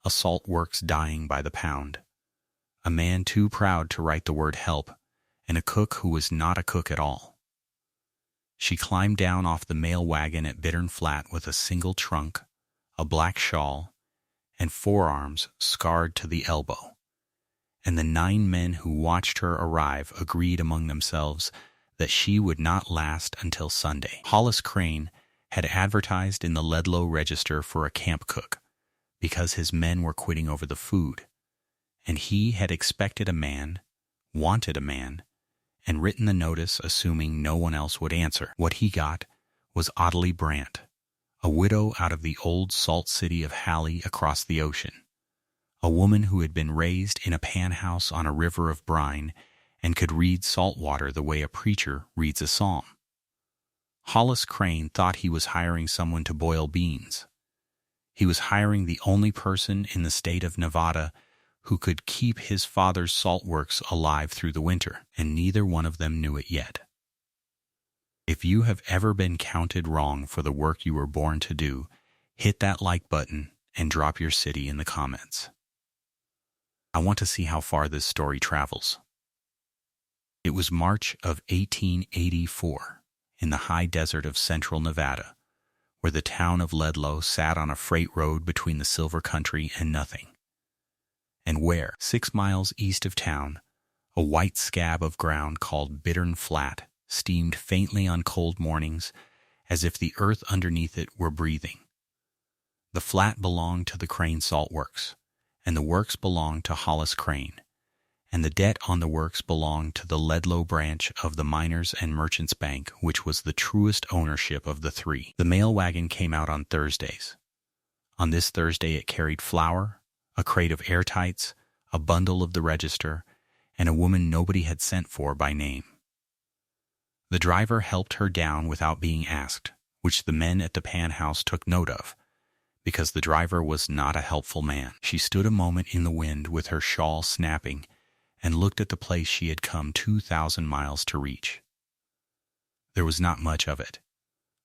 a salt works dying by the pound, a man too proud to write the word help, and a cook who was not a cook at all. She climbed down off the mail wagon at Bittern Flat with a single trunk, a black shawl, and forearms scarred to the elbow. And the 9 men who watched her arrive agreed among themselves that she would not last until Sunday. Hollis Crane had advertised in the Ledlow Register for a camp cook because his men were quitting over the food, and he had expected a man, wanted a man, and written the notice assuming no one else would answer. What he got was Ottilie Brandt, a widow out of the old salt city of Halley across the ocean, a woman who had been raised in a pan house on a river of brine and could read salt water the way a preacher reads a psalm. Hollis Crane thought he was hiring someone to boil beans. He was hiring the only person in the state of Nevada who could keep his father's salt works alive through the winter, and neither one of them knew it yet. If you have ever been counted wrong for the work you were born to do, hit that like button and drop your city in the comments. I want to see how far this story travels. It was March of 1884 in the high desert of central Nevada, where the town of Ledlow sat on a freight road between the silver country and nothing, and where, 6 miles east of town, a white scab of ground called Bittern Flat steamed faintly on cold mornings as if the earth underneath it were breathing. The flat belonged to the Crane Salt Works, and the works belonged to Hollis Crane, and the debt on the works belonged to the Ledlow branch of the Miners and Merchants Bank, which was the truest ownership of the 3. The mail wagon came out on Thursdays. On this Thursday it carried flour, a crate of airtights, a bundle of the register, and a woman nobody had sent for by name. The driver helped her down without being asked, which the men at the pan house took note of, because the driver was not a helpful man. She stood a moment in the wind with her shawl snapping and looked at the place she had come 2,000 miles to reach. There was not much of it.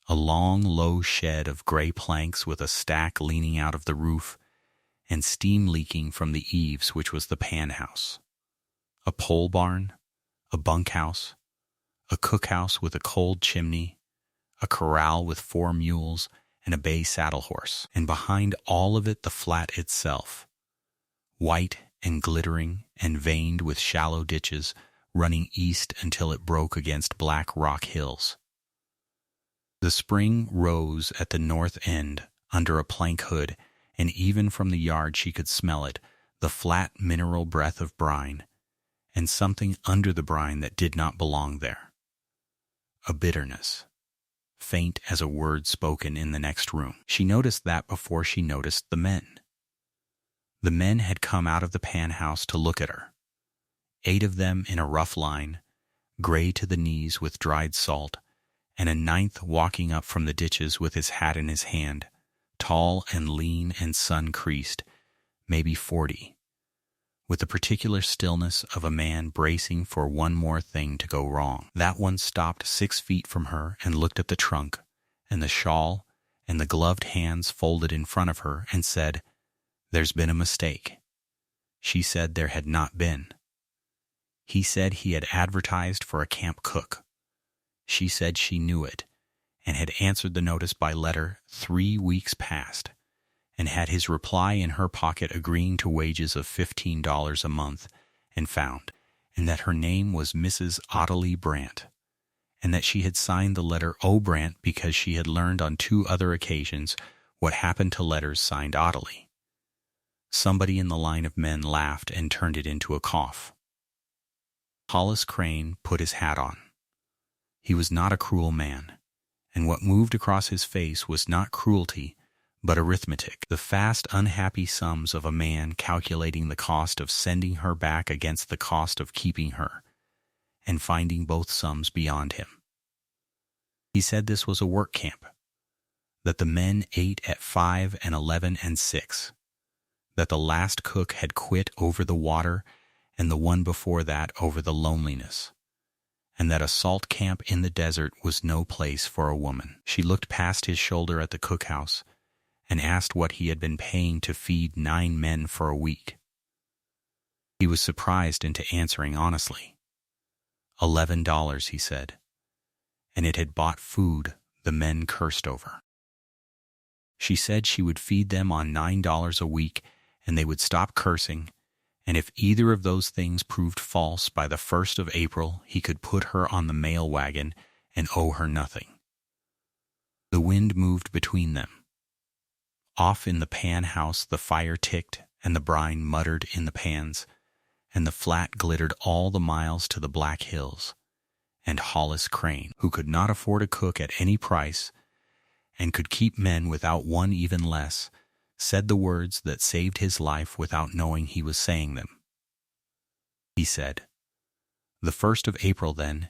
A long, low shed of gray planks with a stack leaning out of the roof and steam leaking from the eaves, which was the pan house. A pole barn, a bunkhouse, a cookhouse with a cold chimney, a corral with 4 mules, and a bay saddle horse. And behind all of it, the flat itself, white and glittering and veined with shallow ditches running east until it broke against black rock hills. The spring rose at the north end under a plank hood, and even from the yard she could smell it, the flat mineral breath of brine, and something under the brine that did not belong there. A bitterness, faint as a word spoken in the next room. She noticed that before she noticed the men. The men had come out of the pan house to look at her. 8 of them in a rough line, gray to the knees with dried salt, and a 9th walking up from the ditches with his hat in his hand, tall and lean and sun-creased, maybe 40, with the particular stillness of a man bracing for one more thing to go wrong. That one stopped 6 feet from her and looked at the trunk and the shawl and the gloved hands folded in front of her and said, "There's been a mistake." She said there had not been. He said he had advertised for a camp cook. She said she knew it and had answered the notice by letter 3 weeks past, and had his reply in her pocket agreeing to wages of $15 a month, and found, and that her name was Mrs. Ottilie Brandt, and that she had signed the letter O. Brandt because she had learned on 2 other occasions what happened to letters signed Ottilie. Somebody in the line of men laughed and turned it into a cough. Hollis Crane put his hat on. He was not a cruel man, and what moved across his face was not cruelty, but arithmetic, the fast, unhappy sums of a man calculating the cost of sending her back against the cost of keeping her, and finding both sums beyond him. He said this was a work camp, that the men ate at 5 and 11 and 6, that the last cook had quit over the water and the one before that over the loneliness, and that a salt camp in the desert was no place for a woman. She looked past his shoulder at the cookhouse and asked what he had been paying to feed 9 men for a week. He was surprised into answering honestly. $11, he said, and it had bought food the men cursed over. She said she would feed them on $9 a week and they would stop cursing, and if either of those things proved false by the 1st of April, he could put her on the mail wagon and owe her nothing. The wind moved between them. Off in the pan house the fire ticked and the brine muttered in the pans, and the flat glittered all the miles to the Black Hills, and Hollis Crane, who could not afford a cook at any price and could keep men without one even less, said the words that saved his life without knowing he was saying them. He said, the 1st of April then,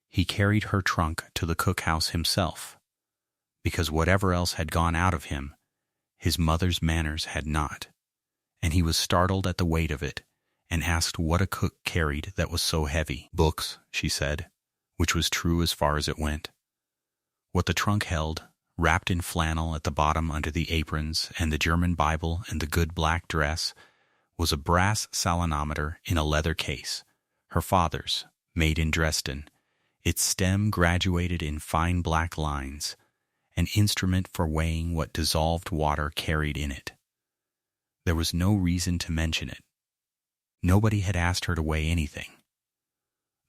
he carried her trunk to the cookhouse himself, because whatever else had gone out of him, his mother's manners had not, and he was startled at the weight of it, and asked what a cook carried that was so heavy. Books, she said, which was true as far as it went. What the trunk held, wrapped in flannel at the bottom under the aprons, and the German Bible and the good black dress, was a brass salinometer in a leather case, her father's, made in Dresden, its stem graduated in fine black lines, an instrument for weighing what dissolved water carried in it. There was no reason to mention it. Nobody had asked her to weigh anything.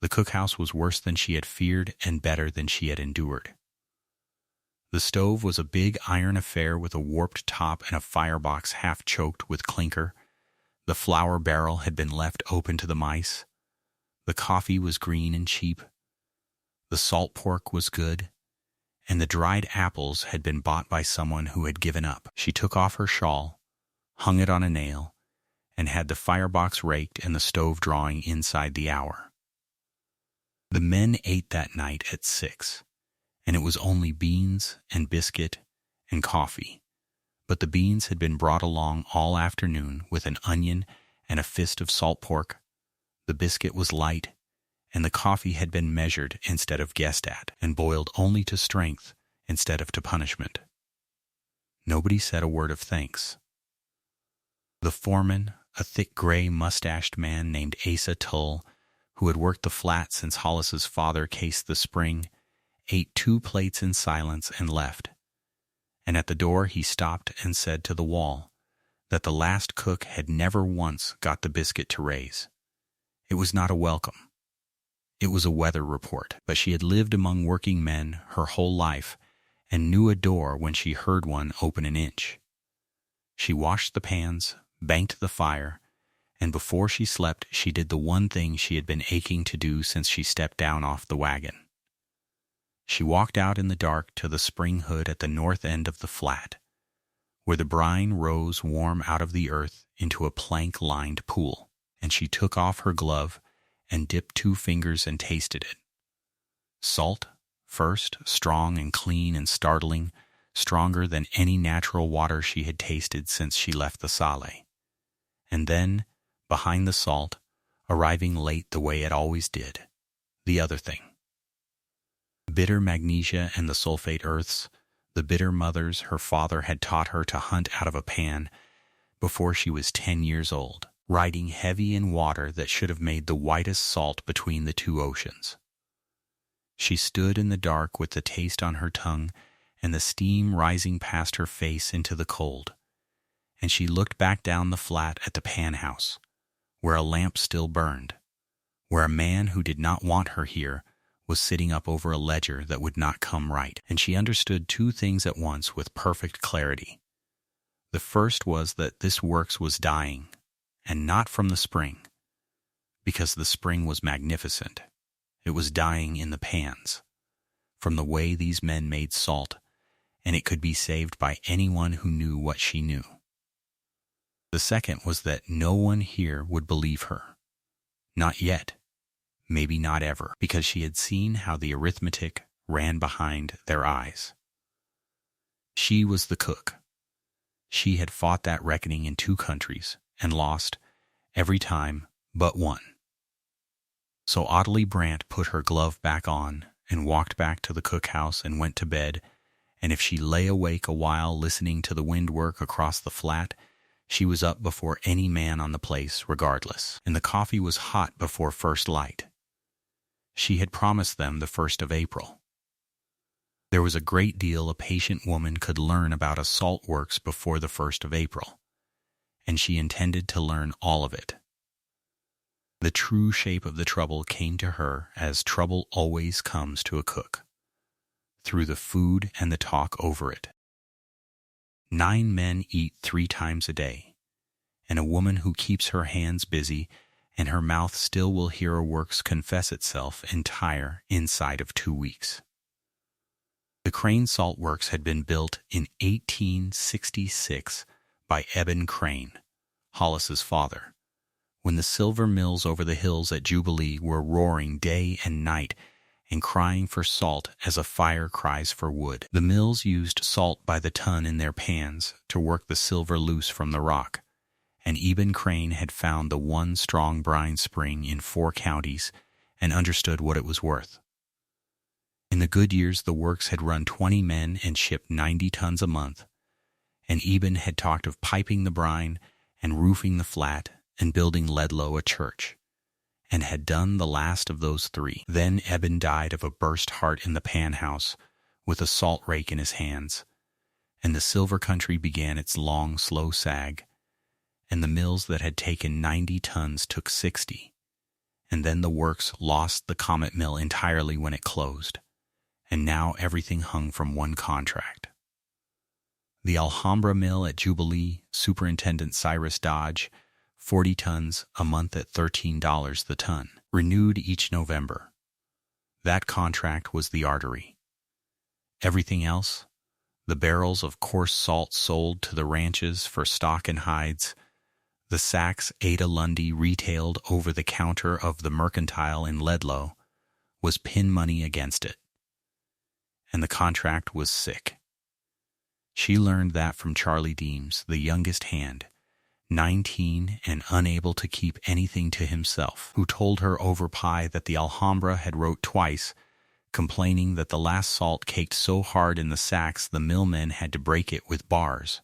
The cookhouse was worse than she had feared and better than she had endured. The stove was a big iron affair with a warped top and a firebox half choked with clinker. The flour barrel had been left open to the mice. The coffee was green and cheap. The salt pork was good, and the dried apples had been bought by someone who had given up. She took off her shawl, hung it on a nail, and had the firebox raked and the stove drawing inside the hour. The men ate that night at 6. And it was only beans and biscuit and coffee. But the beans had been brought along all afternoon with an onion and a fist of salt pork. The biscuit was light, and the coffee had been measured instead of guessed at, and boiled only to strength instead of to punishment. Nobody said a word of thanks. The foreman, a thick gray mustached man named Asa Tull, who had worked the flat since Hollis's father cased the spring, ate 2 plates in silence and left, and at the door he stopped and said to the wall that the last cook had never once got the biscuit to raise. It was not a welcome. It was a weather report, but she had lived among working men her whole life and knew a door when she heard one open an inch. She washed the pans, banked the fire, and before she slept she did the one thing she had been aching to do since she stepped down off the wagon. She walked out in the dark to the spring hood at the north end of the flat, where the brine rose warm out of the earth into a plank-lined pool, and she took off her glove and dipped 2 fingers and tasted it. Salt, first, strong and clean and startling, stronger than any natural water she had tasted since she left the Saale. And then, behind the salt, arriving late the way it always did, the other thing. Bitter magnesia and the sulfate earths, the bitter mothers her father had taught her to hunt out of a pan before she was 10 years old, riding heavy in water that should have made the whitest salt between the 2 oceans. She stood in the dark with the taste on her tongue and the steam rising past her face into the cold, and she looked back down the flat at the pan house, where a lamp still burned, where a man who did not want her here was sitting up over a ledger that would not come right, and she understood 2 things at once with perfect clarity. The first was that this works was dying, and not from the spring, because the spring was magnificent. It was dying in the pans, from the way these men made salt, and it could be saved by anyone who knew what she knew. The second was that no one here would believe her. Not yet. Maybe not ever, because she had seen how the arithmetic ran behind their eyes. She was the cook. She had fought that reckoning in 2 countries and lost every time but one. So Ottilie Brandt put her glove back on and walked back to the cookhouse and went to bed and if she lay awake a while listening to the wind work across the flat, she was up before any man on the place, regardless. And the coffee was hot before first light. She had promised them the 1st of April. There was a great deal a patient woman could learn about a salt works before the 1st of April, and she intended to learn all of it. The true shape of the trouble came to her as trouble always comes to a cook, through the food and the talk over it. 9 men eat 3 times a day, and a woman who keeps her hands busy and her mouth still will hear a works confess itself entire inside of 2 weeks. The Crane Salt Works had been built in 1866 by Eben Crane, Hollis's father, when the silver mills over the hills at Jubilee were roaring day and night and crying for salt as a fire cries for wood. The mills used salt by the ton in their pans to work the silver loose from the rock, and Eben Crane had found the one strong brine spring in 4 counties and understood what it was worth. In the good years, the works had run 20 men and shipped 90 tons a month, and Eben had talked of piping the brine and roofing the flat and building Ledlow a church, and had done the last of those 3. Then Eben died of a burst heart in the pan house with a salt rake in his hands, and the silver country began its long, slow sag, and the mills that had taken 90 tons took 60, and then the works lost the Comet Mill entirely when it closed, and now everything hung from one contract. The Alhambra Mill at Jubilee, Superintendent Cyrus Dodge, 40 tons a month at $13 the ton, renewed each November. That contract was the artery. Everything else, the barrels of coarse salt sold to the ranches for stock and hides, the sacks Ada Lundy retailed over the counter of the Mercantile in Ledlow, was pin money against it. And the contract was sick. She learned that from Charlie Deems, the youngest hand, 19 and unable to keep anything to himself, who told her over pie that the Alhambra had wrote twice, complaining that the last salt caked so hard in the sacks the millmen had to break it with bars,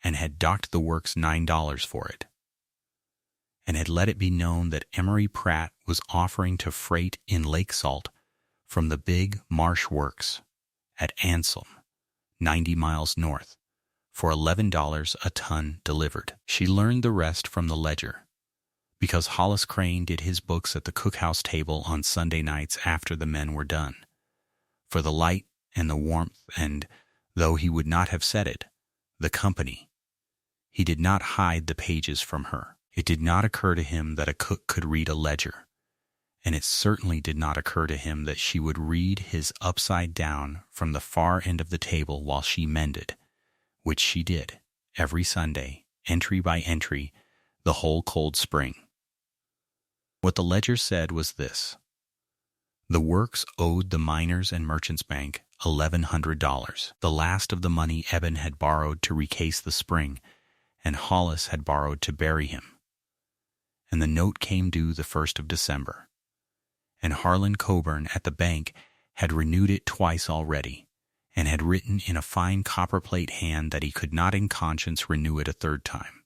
and had docked the works $9 for it, and had let it be known that Emery Pratt was offering to freight in lake salt from the big marsh works at Anselm, 90 miles north, for $11 a ton delivered. She learned the rest from the ledger, because Hollis Crane did his books at the cookhouse table on Sunday nights after the men were done, for the light and the warmth and, though he would not have said it, the company. He did not hide the pages from her. It did not occur to him that a cook could read a ledger, and it certainly did not occur to him that she would read his upside down from the far end of the table while she mended, which she did every Sunday, entry by entry, the whole cold spring. What the ledger said was this: the works owed the Miners and Merchants Bank $1,100, the last of the money Eben had borrowed to recase the spring, and Hollis had borrowed to bury him. And the note came due the 1st of December, and Harlan Coburn at the bank had renewed it twice already, and had written in a fine copperplate hand that he could not in conscience renew it a 3rd time.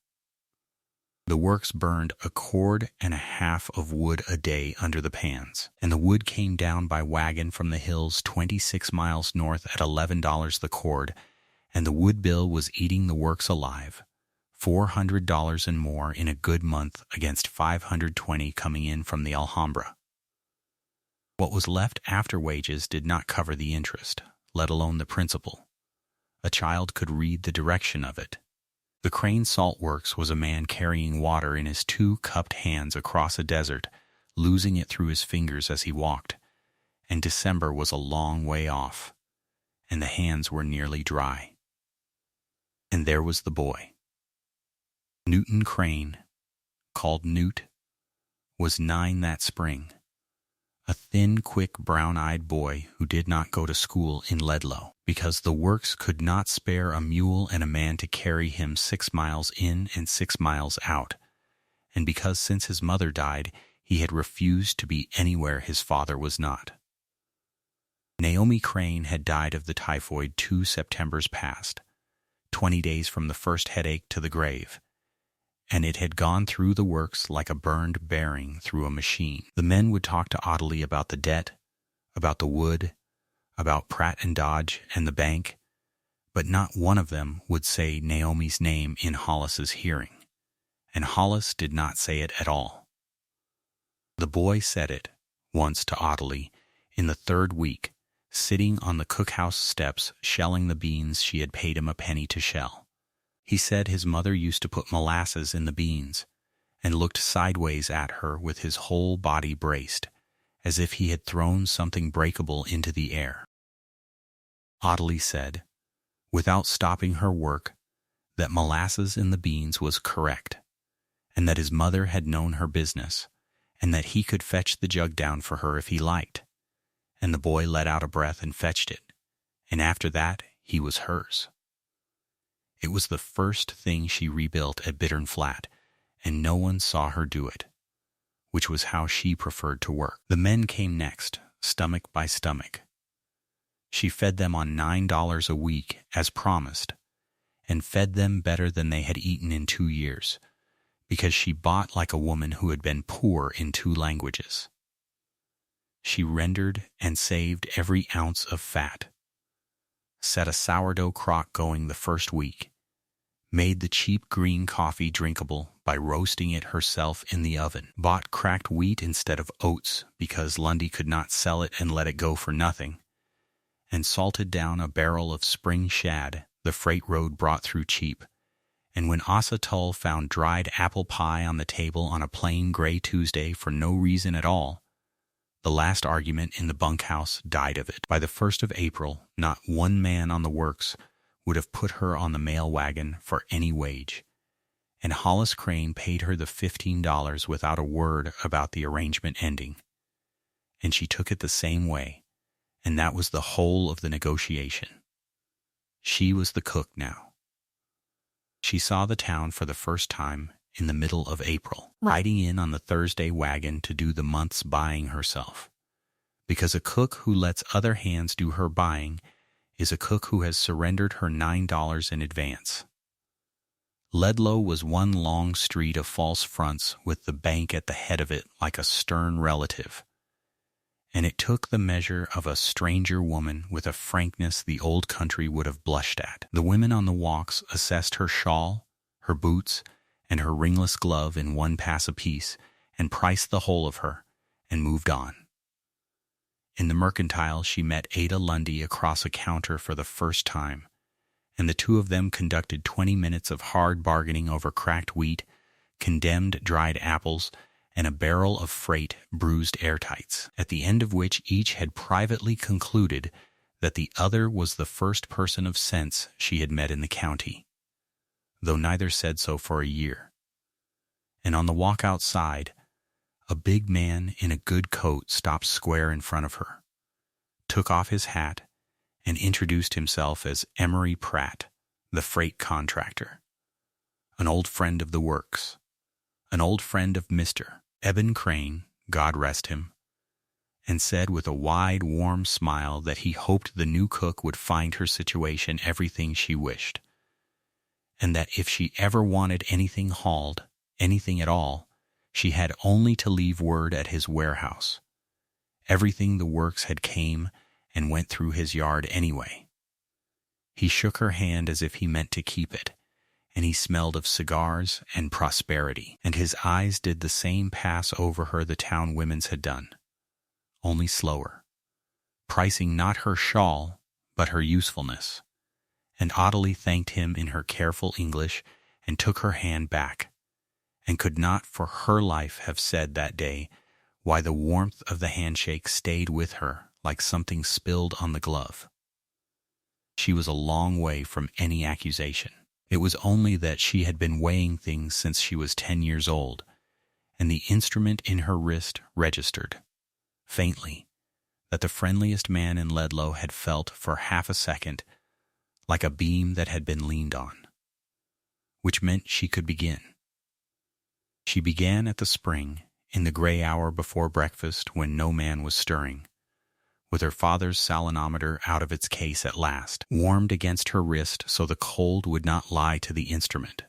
The works burned 1.5 cords of wood a day under the pans, and the wood came down by wagon from the hills 26 miles north at $11 the cord, and the wood bill was eating the works alive, $400 and more in a good month against $520 coming in from the Alhambra. What was left after wages did not cover the interest, let alone the principal. A child could read the direction of it. The Crane Salt Works was a man carrying water in his 2 cupped hands across a desert, losing it through his fingers as he walked, and December was a long way off, and the hands were nearly dry. And there was the boy. Newton Crane, called Newt, was 9 that spring, a thin, quick, brown-eyed boy who did not go to school in Ledlow, because the works could not spare a mule and a man to carry him 6 miles in and 6 miles out, and because since his mother died he had refused to be anywhere his father was not. Naomi Crane had died of the typhoid 2 Septembers past, 20 days from the first headache to the grave, and it had gone through the works like a burned bearing through a machine. The men would talk to Ottilie about the debt, about the wood, about Pratt and Dodge and the bank, but not one of them would say Naomi's name in Hollis's hearing, and Hollis did not say it at all. The boy said it, once to Ottilie, in the 3rd week, sitting on the cookhouse steps shelling the beans she had paid him a penny to shell. He said his mother used to put molasses in the beans, and looked sideways at her with his whole body braced, as if he had thrown something breakable into the air. Ottilie said, without stopping her work, that molasses in the beans was correct, and that his mother had known her business, and that he could fetch the jug down for her if he liked. And the boy let out a breath and fetched it, and after that he was hers. It was the first thing she rebuilt at Bittern Flat, and no one saw her do it, which was how she preferred to work. The men came next, stomach by stomach. She fed them on $9 a week, as promised, and fed them better than they had eaten in 2 years, because she bought like a woman who had been poor in 2 languages. She rendered and saved every ounce of fat, set a sourdough crock going the first week, made the cheap green coffee drinkable by roasting it herself in the oven, bought cracked wheat instead of oats because Lundy could not sell it and let it go for nothing, and salted down a barrel of spring shad the freight road brought through cheap. And when Asa Tull found dried apple pie on the table on a plain gray Tuesday for no reason at all, the last argument in the bunkhouse died of it. By the 1st of April, not one man on the works would have put her on the mail wagon for any wage, and Hollis Crane paid her the $15 without a word about the arrangement ending. And she took it the same way, and that was the whole of the negotiation. She was the cook now. She saw the town for the first time in the middle of April, riding in on the Thursday wagon to do the month's buying herself, because a cook who lets other hands do her buying is a cook who has surrendered her $9 in advance. Ledlow was one long street of false fronts with the bank at the head of it like a stern relative, and it took the measure of a stranger woman with a frankness the old country would have blushed at. The women on the walks assessed her shawl, her boots, and her ringless glove in 1 pass apiece, and priced the whole of her, and moved on. In the mercantile she met Ada Lundy across a counter for the first time, and the 2 of them conducted 20 minutes of hard bargaining over cracked wheat, condemned dried apples, and a barrel of freight bruised airtights, at the end of which each had privately concluded that the other was the first person of sense she had met in the county, though neither said so for a year. And on the walk outside, a big man in a good coat stopped square in front of her, took off his hat, and introduced himself as Emery Pratt, the freight contractor, an old friend of the works, an old friend of Mr. Eben Crane, God rest him, and said with a wide, warm smile that he hoped the new cook would find her situation everything she wished, and that if she ever wanted anything hauled, anything at all, she had only to leave word at his warehouse. Everything the works had came and went through his yard anyway. He shook her hand as if he meant to keep it, and he smelled of cigars and prosperity, and his eyes did the same pass over her the town women's had done, only slower, pricing not her shawl, but her usefulness. And Ottilie thanked him in her careful English and took her hand back, and could not for her life have said that day why the warmth of the handshake stayed with her like something spilled on the glove. She was a long way from any accusation. It was only that she had been weighing things since she was 10 years old, and the instrument in her wrist registered, faintly, that the friendliest man in Ledlow had felt for half a second like a beam that had been leaned on, which meant she could begin. She began at the spring, in the gray hour before breakfast when no man was stirring, with her father's salinometer out of its case at last, warmed against her wrist so the cold would not lie to the instrument.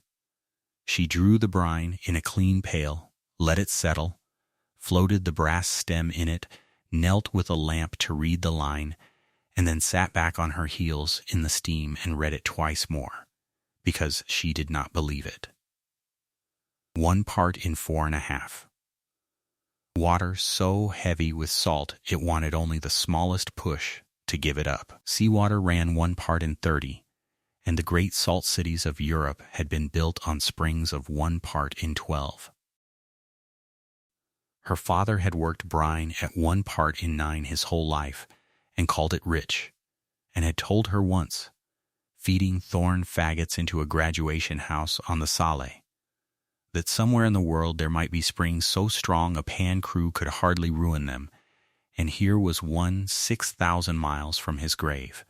She drew the brine in a clean pail, let it settle, floated the brass stem in it, knelt with a lamp to read the line, and then sat back on her heels in the steam and read it twice more, because she did not believe it. 1 part in 4.5. Water so heavy with salt it wanted only the smallest push to give it up. Seawater ran 1 part in 30, and the great salt cities of Europe had been built on springs of 1 part in 12. Her father had worked brine at 1 part in 9 his whole life, and called it rich, and had told her once, feeding thorn faggots into a graduation house on the Saale, that somewhere in the world there might be springs so strong a pan crew could hardly ruin them, and here was one 6,000 miles from his grave,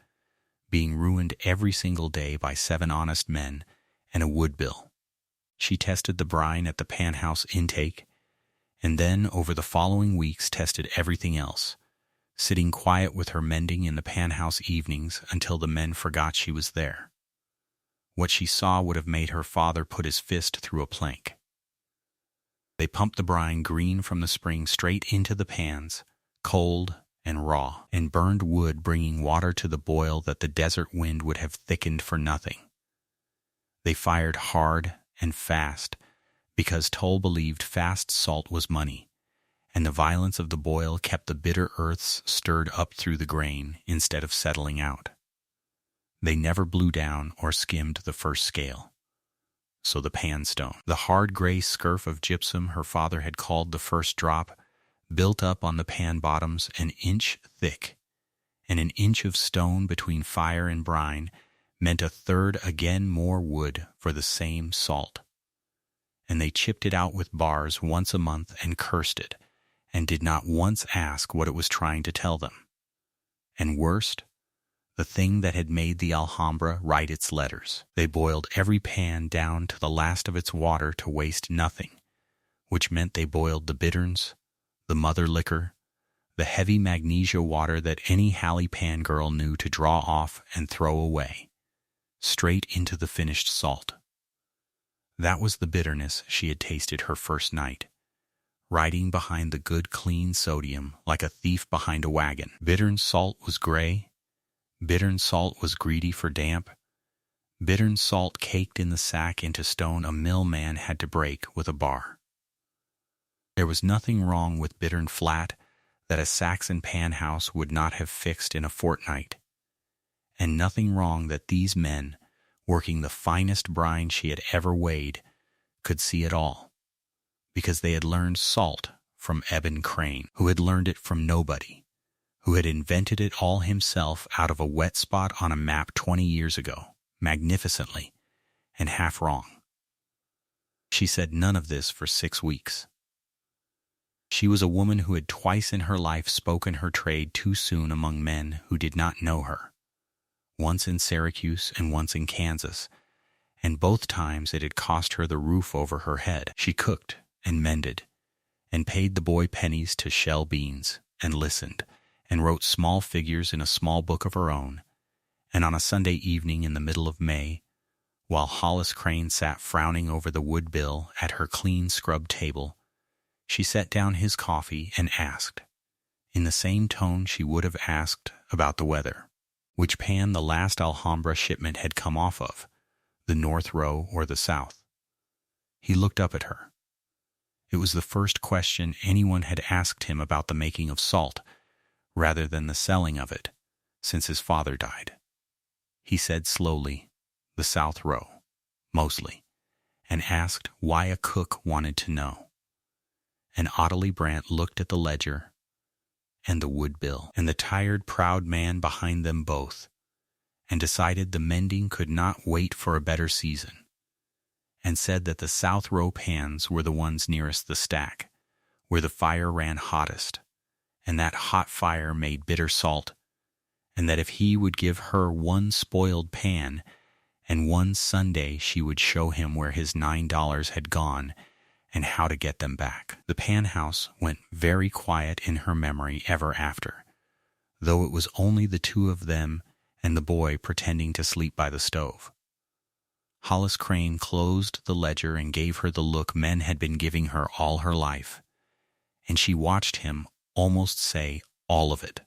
being ruined every single day by 7 honest men and a woodbill. She tested the brine at the pan house intake, and then over the following weeks tested everything else, sitting quiet with her mending in the pan house evenings until the men forgot she was there. What she saw would have made her father put his fist through a plank. They pumped the brine green from the spring straight into the pans, cold and raw, and burned wood bringing water to the boil that the desert wind would have thickened for nothing. They fired hard and fast, because Toll believed fast salt was money, and the violence of the boil kept the bitter earths stirred up through the grain instead of settling out. They never blew down or skimmed the first scale. So the panstone, the hard gray scurf of gypsum her father had called the first drop, built up on the pan bottoms an inch thick, and an inch of stone between fire and brine meant a third again more wood for the same salt. And they chipped it out with bars once a month and cursed it, and did not once ask what it was trying to tell them. And worst, the thing that had made the Alhambra write its letters. They boiled every pan down to the last of its water to waste nothing, which meant they boiled the bitterns, the mother liquor, the heavy magnesia water that any Halley pan girl knew to draw off and throw away, straight into the finished salt. That was the bitterness she had tasted her first night, riding behind the good clean sodium like a thief behind a wagon. Bittern salt was gray. Bittern salt was greedy for damp. Bittern salt caked in the sack into stone a mill man had to break with a bar. There was nothing wrong with Bittern flat that a Saxon pan house would not have fixed in a fortnight, and nothing wrong that these men, working the finest brine she had ever weighed, could see at all, because they had learned salt from Eben Crane, who had learned it from nobody, who had invented it all himself out of a wet spot on a map 20 years ago, magnificently, and half wrong. She said none of this for 6 weeks. She was a woman who had twice in her life spoken her trade too soon among men who did not know her, once in Syracuse and once in Kansas, and both times it had cost her the roof over her head. She cooked and mended, and paid the boy pennies to shell beans, and listened, and wrote small figures in a small book of her own, and on a Sunday evening in the middle of May, while Hollis Crane sat frowning over the wood bill at her clean scrubbed table, she set down his coffee and asked, in the same tone she would have asked about the weather, which pan the last Alhambra shipment had come off of, the north row or the south. He looked up at her. It was the first question anyone had asked him about the making of salt, rather than the selling of it, since his father died. He said slowly, the south row, mostly, and asked why a cook wanted to know. And Ottilie Brandt looked at the ledger and the wood bill and the tired, proud man behind them both, and decided the mending could not wait for a better season, and said that the south row pans were the ones nearest the stack, where the fire ran hottest, and that hot fire made bitter salt, and that if he would give her one spoiled pan, and one Sunday she would show him where his $9 had gone and how to get them back. The pan house went very quiet in her memory ever after, though it was only the two of them and the boy pretending to sleep by the stove. Hollis Crane closed the ledger and gave her the look men had been giving her all her life, and she watched him almost say all of it,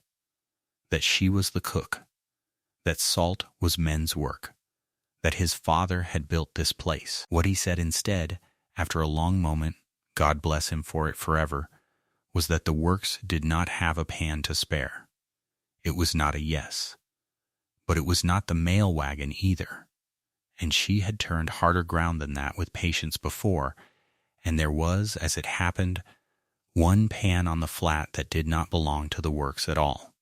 that she was the cook, that salt was men's work, that his father had built this place. What he said instead, after a long moment, God bless him for it forever, was that the works did not have a pan to spare. It was not a yes, but it was not the mail wagon either. And she had turned harder ground than that with patience before, and there was, as it happened, one pan on the flat that did not belong to the works at all.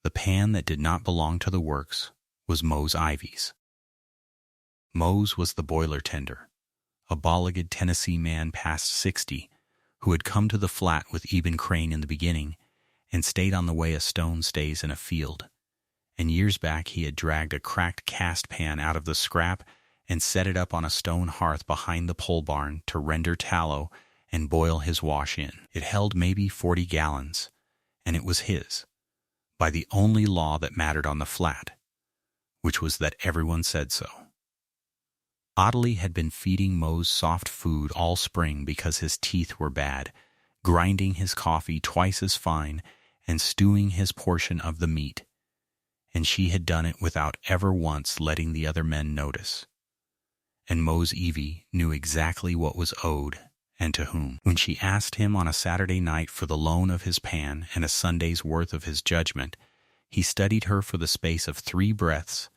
The pan that did not belong to the works was Mose Ivy's. Mose was the boiler tender, a bald-legged Tennessee man past 60, who had come to the flat with Eben Crane in the beginning and stayed on the way a stone stays in a field. And years back he had dragged a cracked cast pan out of the scrap and set it up on a stone hearth behind the pole barn to render tallow and boil his wash in. It held maybe 40 gallons, and it was his, by the only law that mattered on the flat, which was that everyone said so. Ottilie had been feeding Mose soft food all spring because his teeth were bad, grinding his coffee twice as fine and stewing his portion of the meat, and she had done it without ever once letting the other men notice. And Mose Evie knew exactly what was owed and to whom. When she asked him on a Saturday night for the loan of his pan and a Sunday's worth of his judgment, he studied her for the space of 3 breaths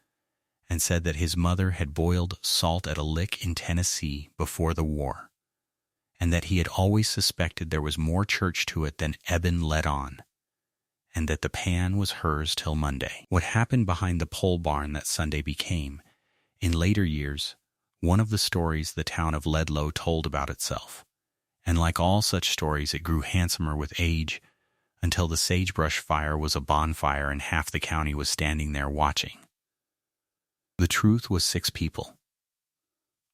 and said that his mother had boiled salt at a lick in Tennessee before the war, and that he had always suspected there was more church to it than Eben let on, and that the pan was hers till Monday. What happened behind the pole barn that Sunday became, in later years, one of the stories the town of Ledlow told about itself, and like all such stories it grew handsomer with age, until the sagebrush fire was a bonfire and half the county was standing there watching. The truth was 6 people.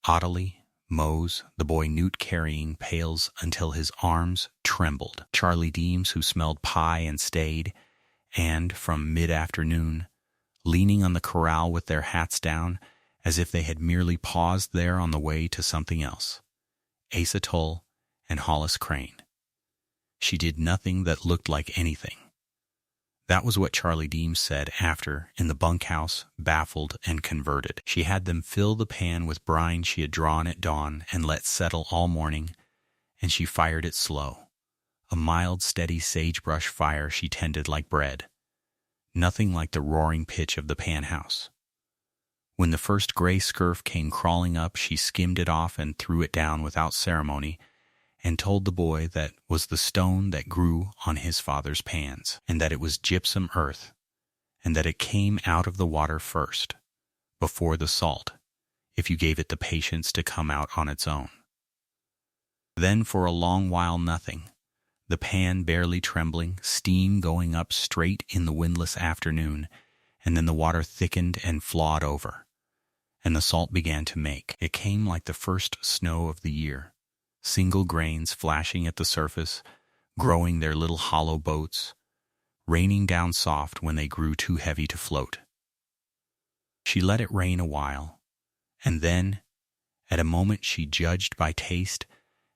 Ottilie, Mose, the boy Newt carrying pails until his arms trembled, Charlie Deems, who smelled pie and stayed, and, from mid-afternoon, leaning on the corral with their hats down, as if they had merely paused there on the way to something else, Asa Tull and Hollis Crane. She did nothing that looked like anything. That was what Charlie Deems said after, in the bunkhouse, baffled and converted. She had them fill the pan with brine she had drawn at dawn and let settle all morning, and she fired it slow, a mild, steady sagebrush fire she tended like bread, nothing like the roaring pitch of the pan house. When the first gray scurf came crawling up, she skimmed it off and threw it down without ceremony, and told the boy that was the stone that grew on his father's pans, and that it was gypsum earth, and that it came out of the water first, before the salt, if you gave it the patience to come out on its own. Then for a long while nothing, the pan barely trembling, steam going up straight in the windless afternoon, and then the water thickened and flawed over, and the salt began to make. It came like the first snow of the year, single grains flashing at the surface, growing their little hollow boats, raining down soft when they grew too heavy to float. She let it rain a while, and then, at a moment she judged by taste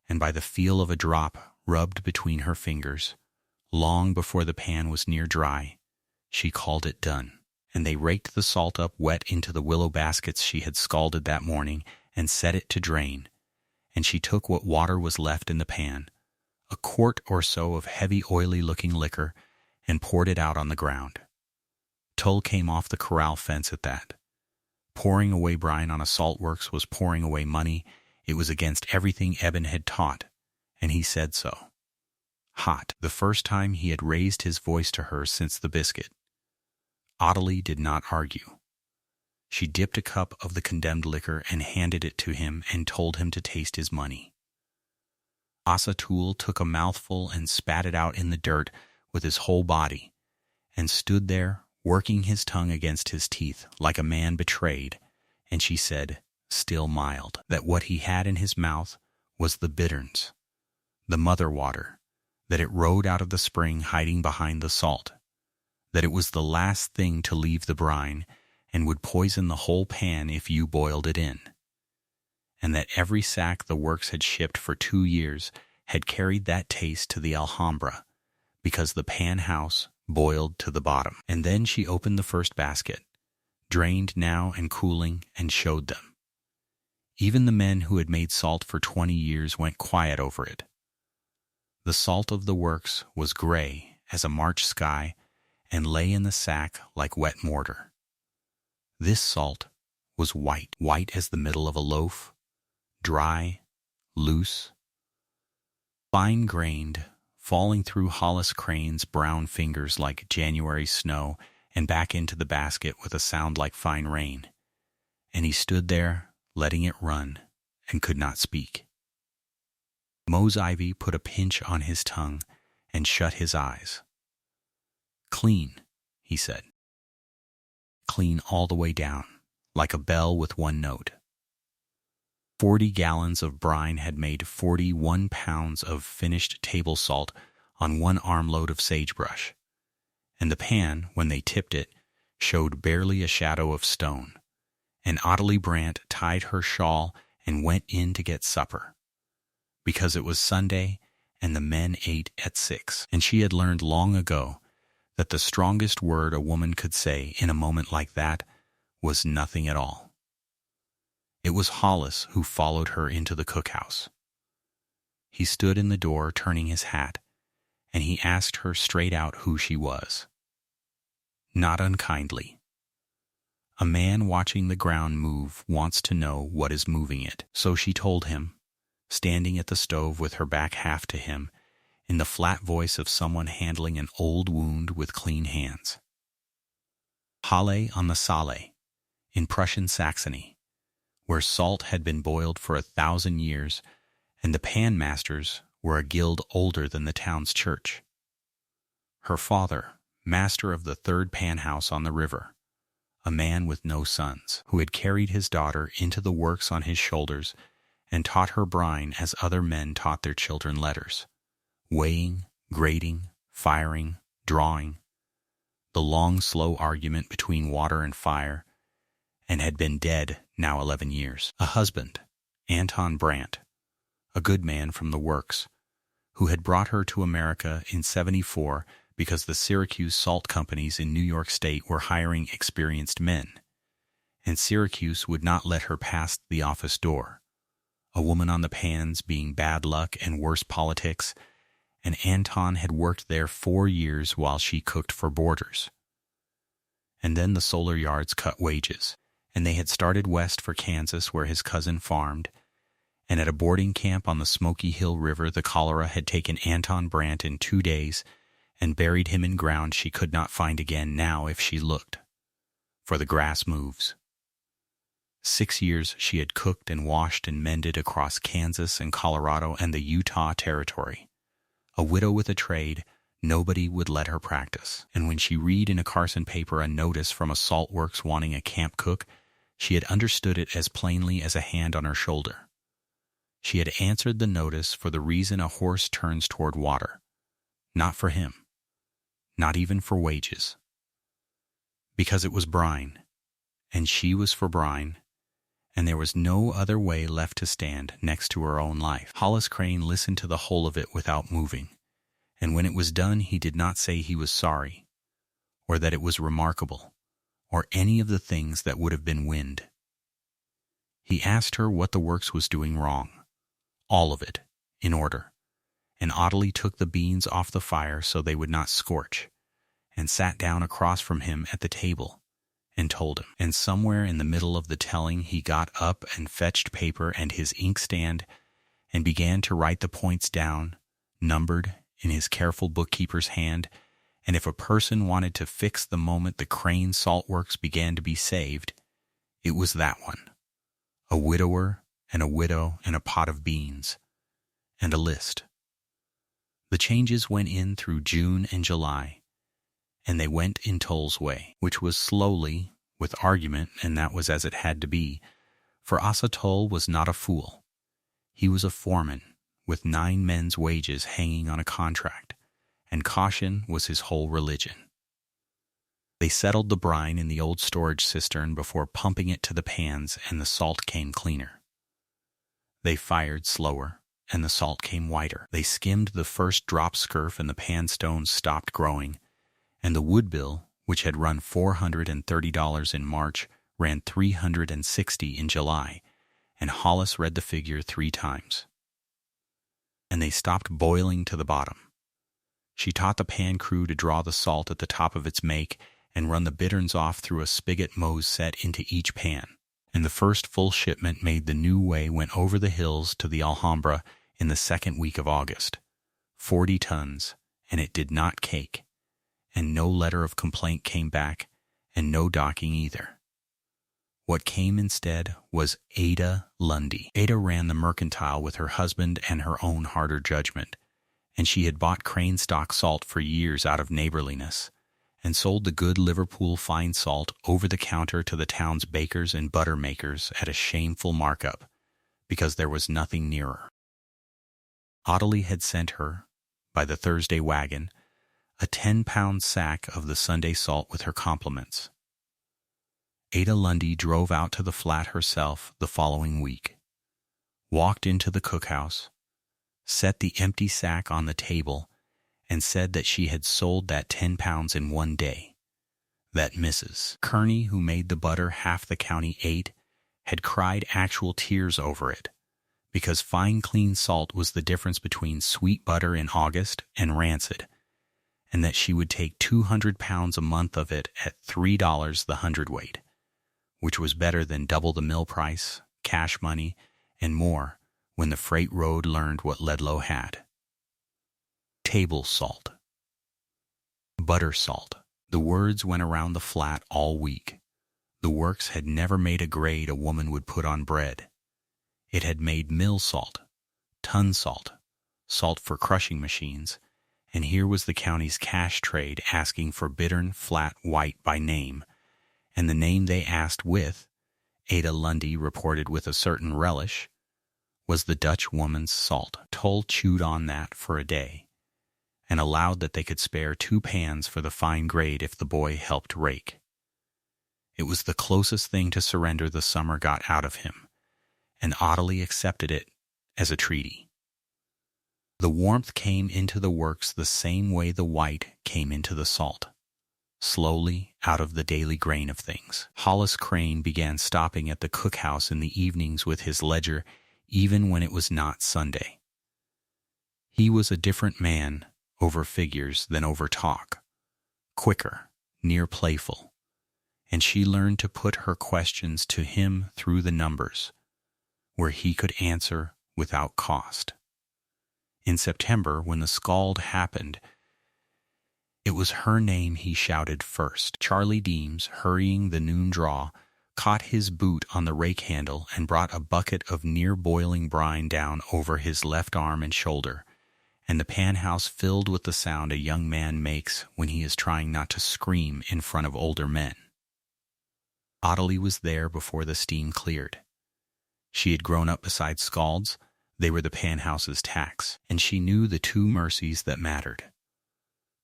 and by the feel of a drop rubbed between her fingers, long before the pan was near dry, she called it done. And they raked the salt up wet into the willow baskets she had scalded that morning and set it to drain, and she took what water was left in the pan, a quart or so of heavy oily-looking liquor, and poured it out on the ground. Tull came off the corral fence at that. Pouring away brine on a salt works was pouring away money. It was against everything Eben had taught, and he said so. Hot, the first time he had raised his voice to her since the biscuit. Ottilie did not argue. She dipped a cup of the condemned liquor and handed it to him and told him to taste his money. Asa Tull took a mouthful and spat it out in the dirt with his whole body, and stood there, working his tongue against his teeth like a man betrayed, and she said, still mild, that what he had in his mouth was the bitterns, the mother water, that it rode out of the spring hiding behind the salt, that it was the last thing to leave the brine and would poison the whole pan if you boiled it in, and that every sack the works had shipped for 2 years had carried that taste to the Alhambra, because the pan house boiled to the bottom. And then she opened the first basket, drained now and cooling, and showed them. Even the men who had made salt for 20 years went quiet over it. The salt of the works was gray as a March sky and lay in the sack like wet mortar. This salt was white, white as the middle of a loaf, dry, loose, fine-grained, falling through Hollis Crane's brown fingers like January snow and back into the basket with a sound like fine rain. And he stood there, letting it run, and could not speak. Mose Ivy put a pinch on his tongue and shut his eyes. "Clean," he said. Clean all the way down, like a bell with one note. 40 gallons of brine had made 41 pounds of finished table salt on 1 armload of sagebrush, and the pan, when they tipped it, showed barely a shadow of stone. And Ottilie Brant tied her shawl and went in to get supper, because it was Sunday and the men ate at 6, and she had learned long ago that the strongest word a woman could say in a moment like that was nothing at all. It was Hollis who followed her into the cookhouse. He stood in the door turning his hat, and he asked her straight out who she was. Not unkindly. A man watching the ground move wants to know what is moving it. So she told him, standing at the stove with her back half to him, in the flat voice of someone handling an old wound with clean hands. Halle on the Saale, in Prussian Saxony, where salt had been boiled for 1,000 years, and the pan masters were a guild older than the town's church. Her father, master of the 3rd pan house on the river, a man with no sons, who had carried his daughter into the works on his shoulders and taught her brine as other men taught their children letters, weighing, grading, firing, drawing, the long, slow argument between water and fire, and had been dead now 11 years. A husband, Anton Brant, a good man from the works, who had brought her to America in '74 because the Syracuse salt companies in New York State were hiring experienced men, and Syracuse would not let her pass the office door, a woman on the pans being bad luck and worse politics, and Anton had worked there 4 years while she cooked for boarders. And then the solar yards cut wages, and they had started west for Kansas where his cousin farmed, and at a boarding camp on the Smoky Hill River the cholera had taken Anton Brant in 2 days and buried him in ground she could not find again now if she looked, for the grass moves. 6 years she had cooked and washed and mended across Kansas and Colorado and the Utah Territory. A widow with a trade, nobody would let her practice, and when she read in a Carson paper a notice from a salt works wanting a camp cook, she had understood it as plainly as a hand on her shoulder. She had answered the notice for the reason a horse turns toward water, not for him, not even for wages. Because it was brine, and she was for brine, and there was no other way left to stand next to her own life. Hollis Crane listened to the whole of it without moving, and when it was done he did not say he was sorry, or that it was remarkable, or any of the things that would have been wind. He asked her what the works was doing wrong, all of it, in order, and Ottilie took the beans off the fire so they would not scorch, and sat down across from him at the table, and told him. And somewhere in the middle of the telling he got up and fetched paper and his inkstand and began to write the points down, numbered, in his careful bookkeeper's hand, and if a person wanted to fix the moment the Crane Salt Works began to be saved, it was that one. A widower and a widow and a pot of beans, and a list. The changes went in through June and July, and they went in Toll's way, which was slowly, with argument, and that was as it had to be, for Asa Toll was not a fool. He was a foreman, with 9 men's wages hanging on a contract, and caution was his whole religion. They settled the brine in the old storage cistern before pumping it to the pans, and the salt came cleaner. They fired slower, and the salt came whiter. They skimmed the first drop scurf, and the pan stones stopped growing, and the woodbill, which had run $430 in March, ran $360 in July, and Hollis read the figure 3 times. And they stopped boiling to the bottom. She taught the pan crew to draw the salt at the top of its make and run the bitterns off through a spigot Mose set into each pan. And the first full shipment made the new way went over the hills to the Alhambra in the 2nd week of August. 40 tons, and it did not cake. And no letter of complaint came back, and no docking either. What came instead was Ada Lundy. Ada ran the mercantile with her husband and her own harder judgment, and she had bought crane stock salt for years out of neighborliness, and sold the good Liverpool fine salt over the counter to the town's bakers and butter makers at a shameful markup, because there was nothing nearer. Ottilie had sent her, by the Thursday wagon, a 10-pound sack of the Sunday salt with her compliments. Ada Lundy drove out to the flat herself the following week, walked into the cookhouse, set the empty sack on the table, and said that she had sold that 10 pounds in one day, that Mrs. Kearney, who made the butter half the county ate, had cried actual tears over it, because fine clean salt was the difference between sweet butter in August and rancid, and that she would take 200 pounds a month of it at $3 the hundredweight, which was better than double the mill price, cash money, and more when the freight road learned what Ledlow had. Table salt. Butter salt. The words went around the flat all week. The works had never made a grade a woman would put on bread. It had made mill salt, ton salt, salt for crushing machines, and here was the county's cash trade asking for bittern flat white by name, and the name they asked with, Ada Lundy reported with a certain relish, was the Dutch woman's salt. Toll chewed on that for a day, and allowed that they could spare 2 pans for the fine grade if the boy helped rake. It was the closest thing to surrender the summer got out of him, and Ottilie accepted it as a treaty. The warmth came into the works the same way the white came into the salt, slowly out of the daily grain of things. Hollis Crane began stopping at the cookhouse in the evenings with his ledger, even when it was not Sunday. He was a different man over figures than over talk, quicker, near playful, and she learned to put her questions to him through the numbers, where he could answer without cost. In September, when the scald happened, it was her name he shouted first. Charlie Deems, hurrying the noon draw, caught his boot on the rake handle and brought a bucket of near-boiling brine down over his left arm and shoulder, and the pan house filled with the sound a young man makes when he is trying not to scream in front of older men. Ottilie was there before the steam cleared. She had grown up beside scalds. They were the pan house's tax, and she knew the 2 mercies that mattered.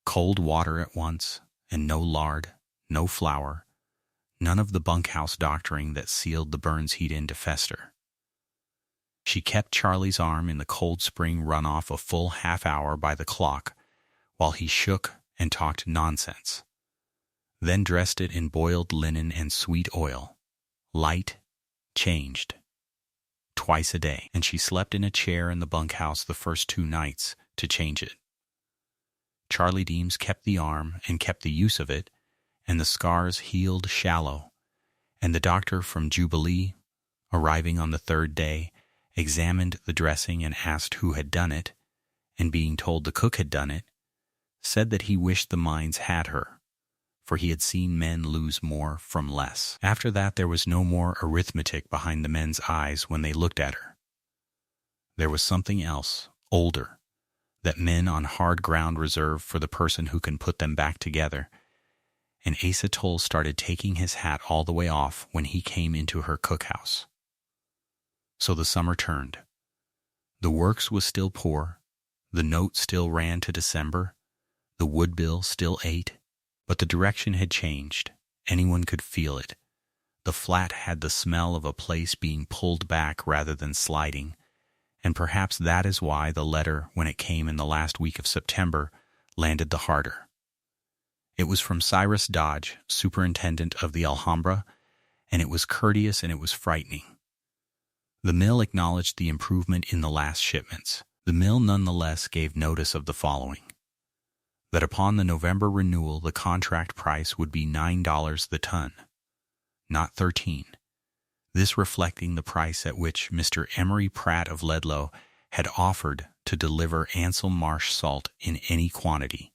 Cold water at once, and no lard, no flour, none of the bunkhouse doctoring that sealed the burns he'd in to fester. She kept Charlie's arm in the cold spring runoff a full half hour by the clock while he shook and talked nonsense, then dressed it in boiled linen and sweet oil, light, changed, twice a day, and she slept in a chair in the bunkhouse the first 2 nights to change it. Charlie Deems kept the arm and kept the use of it, and the scars healed shallow, and the doctor from Jubilee, arriving on the 3rd day, examined the dressing and asked who had done it, and being told the cook had done it, said that he wished the mines had her, for he had seen men lose more from less. After that there was no more arithmetic behind the men's eyes when they looked at her. There was something else, older, that men on hard ground reserve for the person who can put them back together, and Asa Toll started taking his hat all the way off when he came into her cookhouse. So the summer turned. The works was still poor, the note still ran to December, the woodbill still ate, But the direction had changed. Anyone could feel it. The flat had the smell of a place being pulled back rather than sliding, and perhaps that is why the letter, when it came in the last week of September, landed the harder. It was from Cyrus Dodge, superintendent of the Alhambra, and it was courteous and it was frightening. The mill acknowledged the improvement in the last shipments. The mill nonetheless gave notice of the following: that upon the November renewal the contract price would be $9 the ton, not $13, this reflecting the price at which Mr. Emery Pratt of Ledlow had offered to deliver Ansel Marsh salt in any quantity,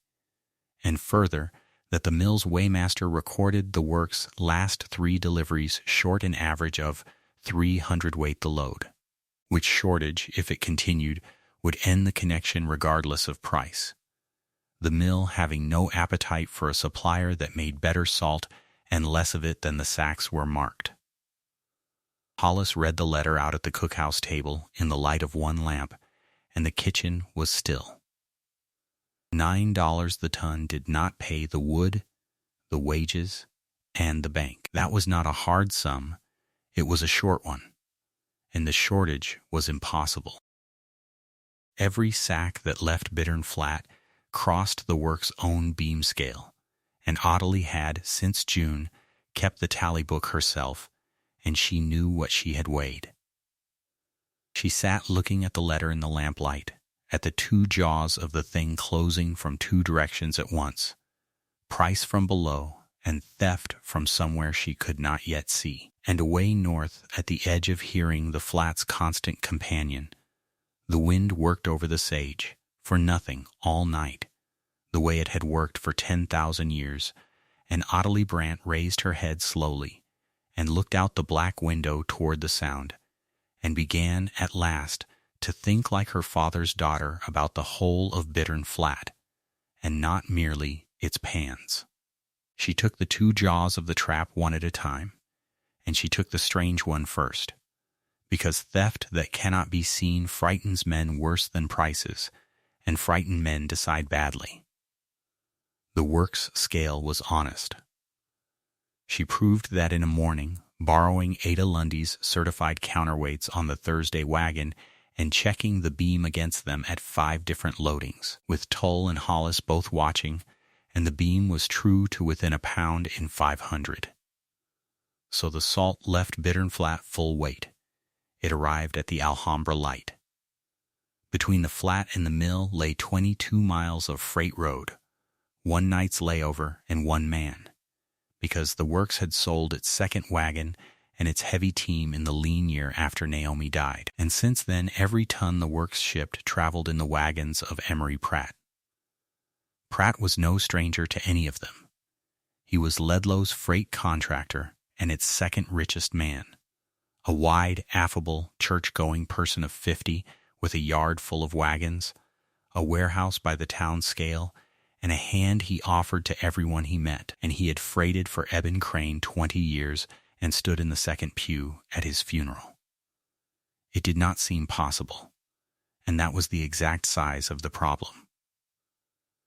and further, that the mill's weighmaster recorded the work's last 3 deliveries short an average of 300 weight the load, which shortage, if it continued, would end the connection regardless of price, the mill having no appetite for a supplier that made better salt and less of it than the sacks were marked. Hollis read the letter out at the cookhouse table in the light of one lamp, and the kitchen was still. $9 the ton did not pay the wood, the wages, and the bank. That was not a hard sum, it was a short one, and the shortage was impossible. Every sack that left Bittern Flat crossed the work's own beam scale, and Ottilie had, since June, kept the tally book herself, and she knew what she had weighed. She sat looking at the letter in the lamplight, at the 2 jaws of the thing closing from 2 directions at once, price from below and theft from somewhere she could not yet see, and away north at the edge of hearing the flat's constant companion. The wind worked over the sage, for nothing, all night, the way it had worked for 10,000 years, and Ottilie Brant raised her head slowly and looked out the black window toward the sound, and began, at last, to think like her father's daughter about the whole of Bittern Flat, and not merely its pans. She took the 2 jaws of the trap one at a time, and she took the strange one first, because theft that cannot be seen frightens men worse than prices, and frightened men decide badly. The work's scale was honest. She proved that in a morning, borrowing Ada Lundy's certified counterweights on the Thursday wagon and checking the beam against them at 5 different loadings, with Tull and Hollis both watching, and the beam was true to within a pound in 500. So the salt left Bittern Flat full weight. It arrived at the Alhambra light. Between the flat and the mill lay 22 miles of freight road, 1 night's layover and 1 man, because the works had sold its 2nd wagon and its heavy team in the lean year after Naomi died, and since then every ton the works shipped traveled in the wagons of Emery Pratt. Pratt was no stranger to any of them. He was Ledlow's freight contractor and its 2nd richest man, a wide, affable, church-going person of 50 with a yard full of wagons, a warehouse by the town scale, and a hand he offered to everyone he met, and he had freighted for Eben Crane 20 years and stood in the 2nd pew at his funeral. It did not seem possible, and that was the exact size of the problem.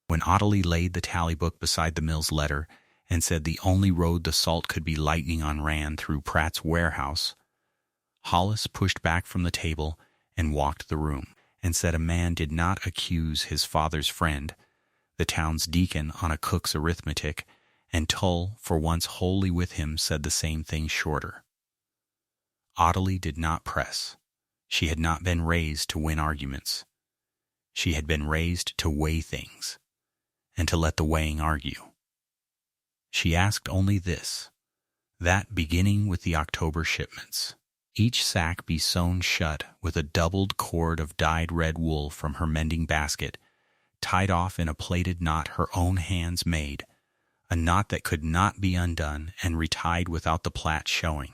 When Ottilie laid the tally book beside the mill's letter and said the only road the salt could be lightning on ran through Pratt's warehouse, Hollis pushed back from the table and walked the room, and said a man did not accuse his father's friend, the town's deacon on a cook's arithmetic, and Tull, for once wholly with him, said the same thing shorter. Ottilie did not press. She had not been raised to win arguments. She had been raised to weigh things, and to let the weighing argue. She asked only this, that beginning with the October shipments, each sack be sewn shut with a doubled cord of dyed red wool from her mending basket, tied off in a plaited knot her own hands made, a knot that could not be undone and retied without the plait showing,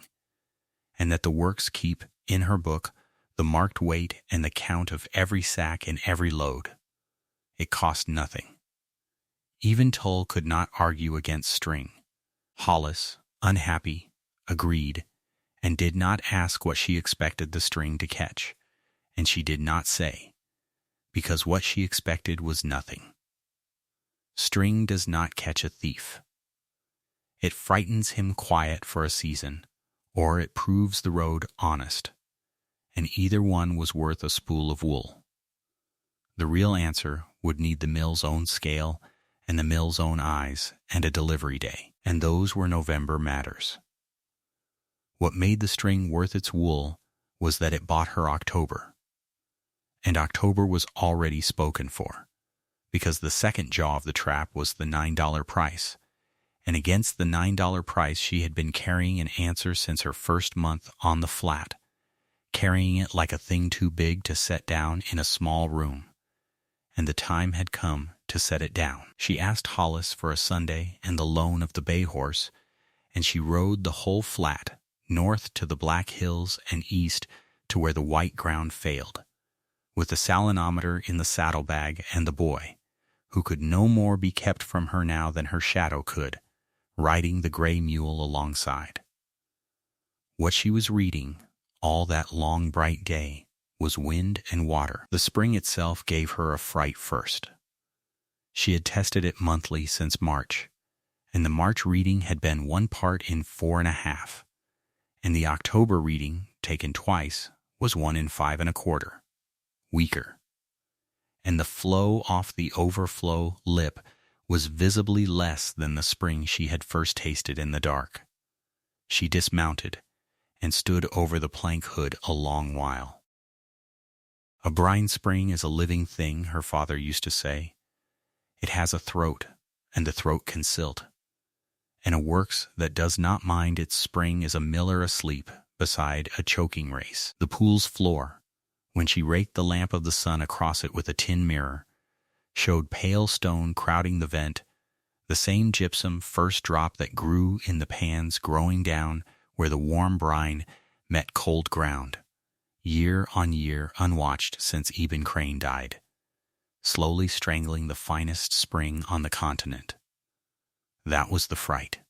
and that the works keep, in her book, the marked weight and the count of every sack and every load. It cost nothing. Even Tull could not argue against string. Hollis, unhappy, agreed, and did not ask what she expected the string to catch, and she did not say, because what she expected was nothing. String does not catch a thief. It frightens him quiet for a season, or it proves the road honest, and either one was worth a spool of wool. The real answer would need the mill's own scale and the mill's own eyes and a delivery day, and those were November matters. What made the string worth its wool was that it bought her October, and October was already spoken for, because the second jaw of the trap was the $9 price, and against the $9 price she had been carrying an answer since her first month on the flat, carrying it like a thing too big to set down in a small room, and the time had come to set it down. She asked Hollis for a Sunday and the loan of the bay horse, and she rode the whole flat, north to the Black Hills and east to where the white ground failed, with the salinometer in the saddlebag and the boy, who could no more be kept from her now than her shadow could, riding the gray mule alongside. What she was reading all that long bright day was wind and water. The spring itself gave her a fright first. She had tested it monthly since March, and the March reading had been 1 part in 4.5, and the October reading, taken twice, was 1 in 5.25, weaker. And the flow off the overflow lip was visibly less than the spring she had first tasted in the dark. She dismounted and stood over the plank hood a long while. A brine spring is a living thing, her father used to say. It has a throat, and the throat can silt. And a works that does not mind its spring is a miller asleep beside a choking race. The pool's floor, when she raked the lamp of the sun across it with a tin mirror, showed pale stone crowding the vent, the same gypsum first drop that grew in the pans growing down where the warm brine met cold ground, year on year unwatched since Eben Crane died, slowly strangling the finest spring on the continent. That was the fright.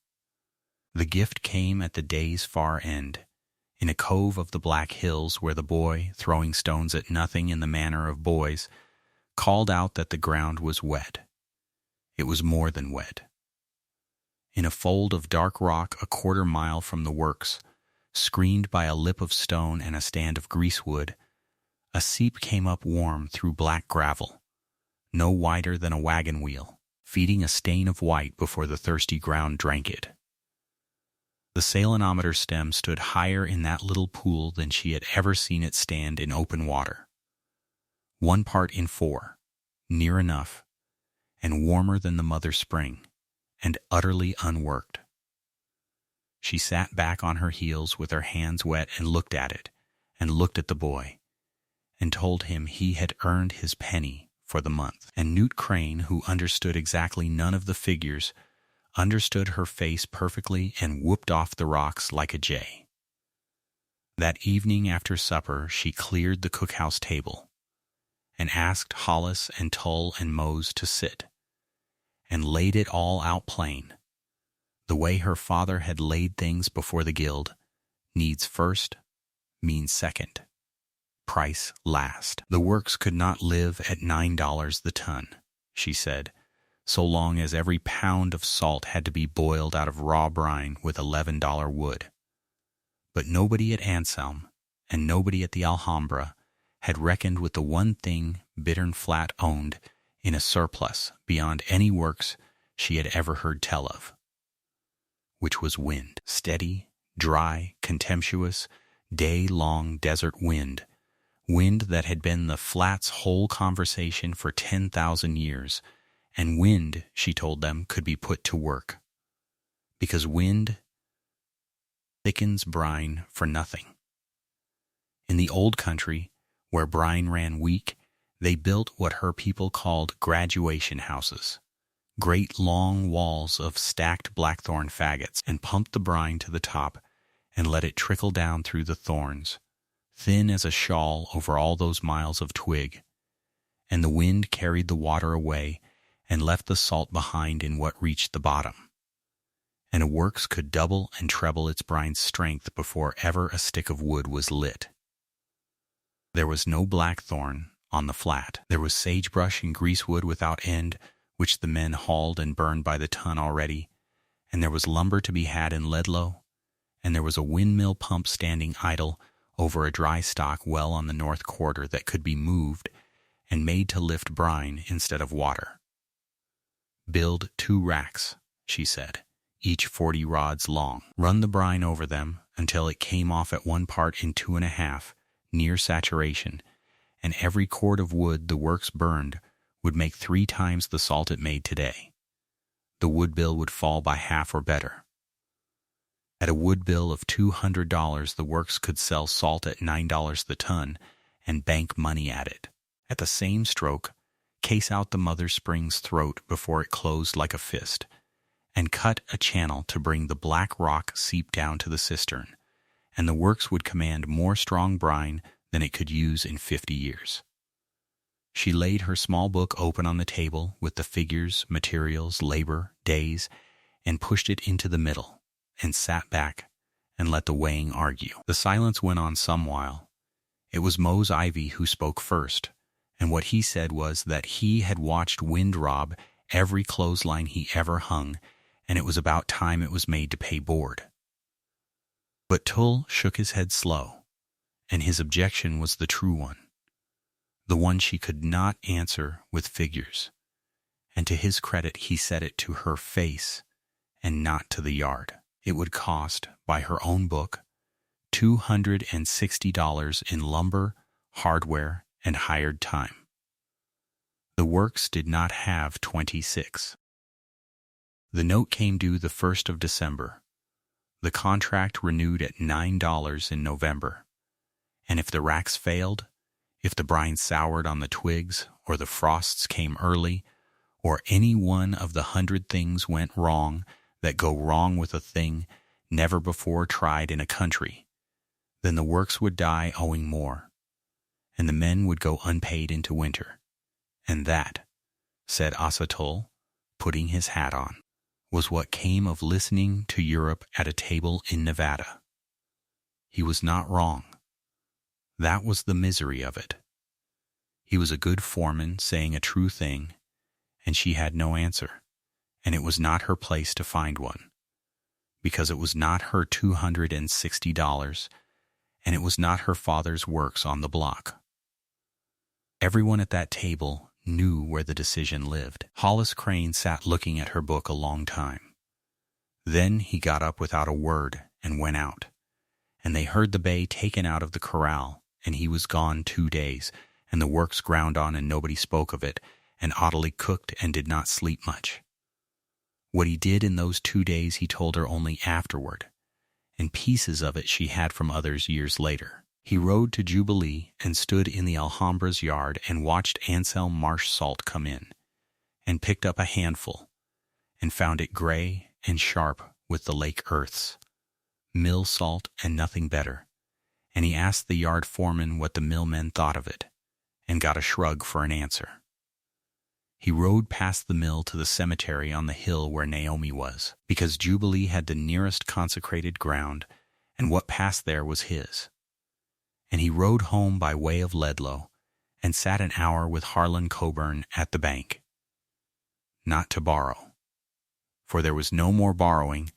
The gift came at the day's far end, in a cove of the Black Hills where the boy, throwing stones at nothing in the manner of boys, called out that the ground was wet. It was more than wet. In a fold of dark rock 1/4 mile from the works, screened by a lip of stone and a stand of greasewood, a seep came up warm through black gravel, no wider than a wagon wheel, feeding a stain of white before the thirsty ground drank it. The salinometer stem stood higher in that little pool than she had ever seen it stand in open water. 1 part in 4, near enough, and warmer than the mother spring, and utterly unworked. She sat back on her heels with her hands wet and looked at it, and looked at the boy, and told him he had earned his penny for the month. And Newt Crane, who understood exactly none of the figures, understood her face perfectly and whooped off the rocks like a jay. That evening after supper she cleared the cookhouse table, and asked Hollis and Tull and Mose to sit, and laid it all out plain, the way her father had laid things before the guild: needs first, means second, price last. The works could not live at $9 the ton, she said, so long as every pound of salt had to be boiled out of raw brine with $11 wood. But nobody at Anselm, and nobody at the Alhambra, had reckoned with the one thing Bittern Flat owned in a surplus beyond any works she had ever heard tell of, which was wind. Steady, dry, contemptuous, day-long desert wind, wind that had been the Flat's whole conversation for 10,000 years, and wind, she told them, could be put to work, because wind thickens brine for nothing. In the old country, where brine ran weak, they built what her people called graduation houses, great long walls of stacked blackthorn faggots, and pumped the brine to the top and let it trickle down through the thorns, thin as a shawl over all those miles of twig, and the wind carried the water away and left the salt behind in what reached the bottom. And a works could double and treble its brine's strength before ever a stick of wood was lit. There was no blackthorn on the flat. There was sagebrush and greasewood without end, which the men hauled and burned by the ton already, and there was lumber to be had in Ledlow, and there was a windmill pump standing idle over a dry stock well on the north quarter that could be moved and made to lift brine instead of water. "Build 2 racks," she said, "each 40 rods long. Run the brine over them until it came off at 1 part in 2.5, near saturation, and every cord of wood the works burned would make 3 times the salt it made today. The wood bill would fall by half or better. At a wood bill of $200, the works could sell salt at $9 the ton and bank money at it. At the same stroke, case out the mother spring's throat before it closed like a fist, and cut a channel to bring the black rock seep down to the cistern, and the works would command more strong brine than it could use in 50 years. She laid her small book open on the table with the figures, materials, labor, days, and pushed it into the middle, and sat back and let the weighing argue. The silence went on some while. It was Mose Ivy who spoke first, and what he said was that he had watched wind rob every clothesline he ever hung, and it was about time it was made to pay board. But Tull shook his head slow, and his objection was the true one, the one she could not answer with figures, and to his credit he said it to her face and not to the yard. It would cost, by her own book, $260 in lumber, hardware, and hired time. The works did not have 26. The note came due the 1st of December. The contract renewed at $9 in November. And if the racks failed, if the brine soured on the twigs, or the frosts came early, or any one of the 100 things went wrong that go wrong with a thing never before tried in a country, then the works would die owing more, and the men would go unpaid into winter. And that, said Asa Tull, putting his hat on, was what came of listening to Europe at a table in Nevada. He was not wrong. That was the misery of it. He was a good foreman saying a true thing, and she had no answer, and it was not her place to find one, because it was not her $260, and it was not her father's works on the block. Everyone at that table knew where the decision lived. Hollis Crane sat looking at her book a long time. Then he got up without a word and went out, and they heard the bay taken out of the corral, and he was gone 2 days, and the works ground on and nobody spoke of it, and Ottilie cooked and did not sleep much. What he did in those 2 days he told her only afterward, and pieces of it she had from others years later. He rode to Jubilee and stood in the Alhambra's yard and watched Anselm Marsh salt come in, and picked up a handful, and found it gray and sharp with the lake earths, mill salt and nothing better, and he asked the yard foreman what the millmen thought of it, and got a shrug for an answer. He rode past the mill to the cemetery on the hill where Naomi was, because Jubilee had the nearest consecrated ground, and what passed there was his. And he rode home by way of Ledlow, and sat an hour with Harlan Coburn at the bank. Not to borrow, for there was no more borrowing,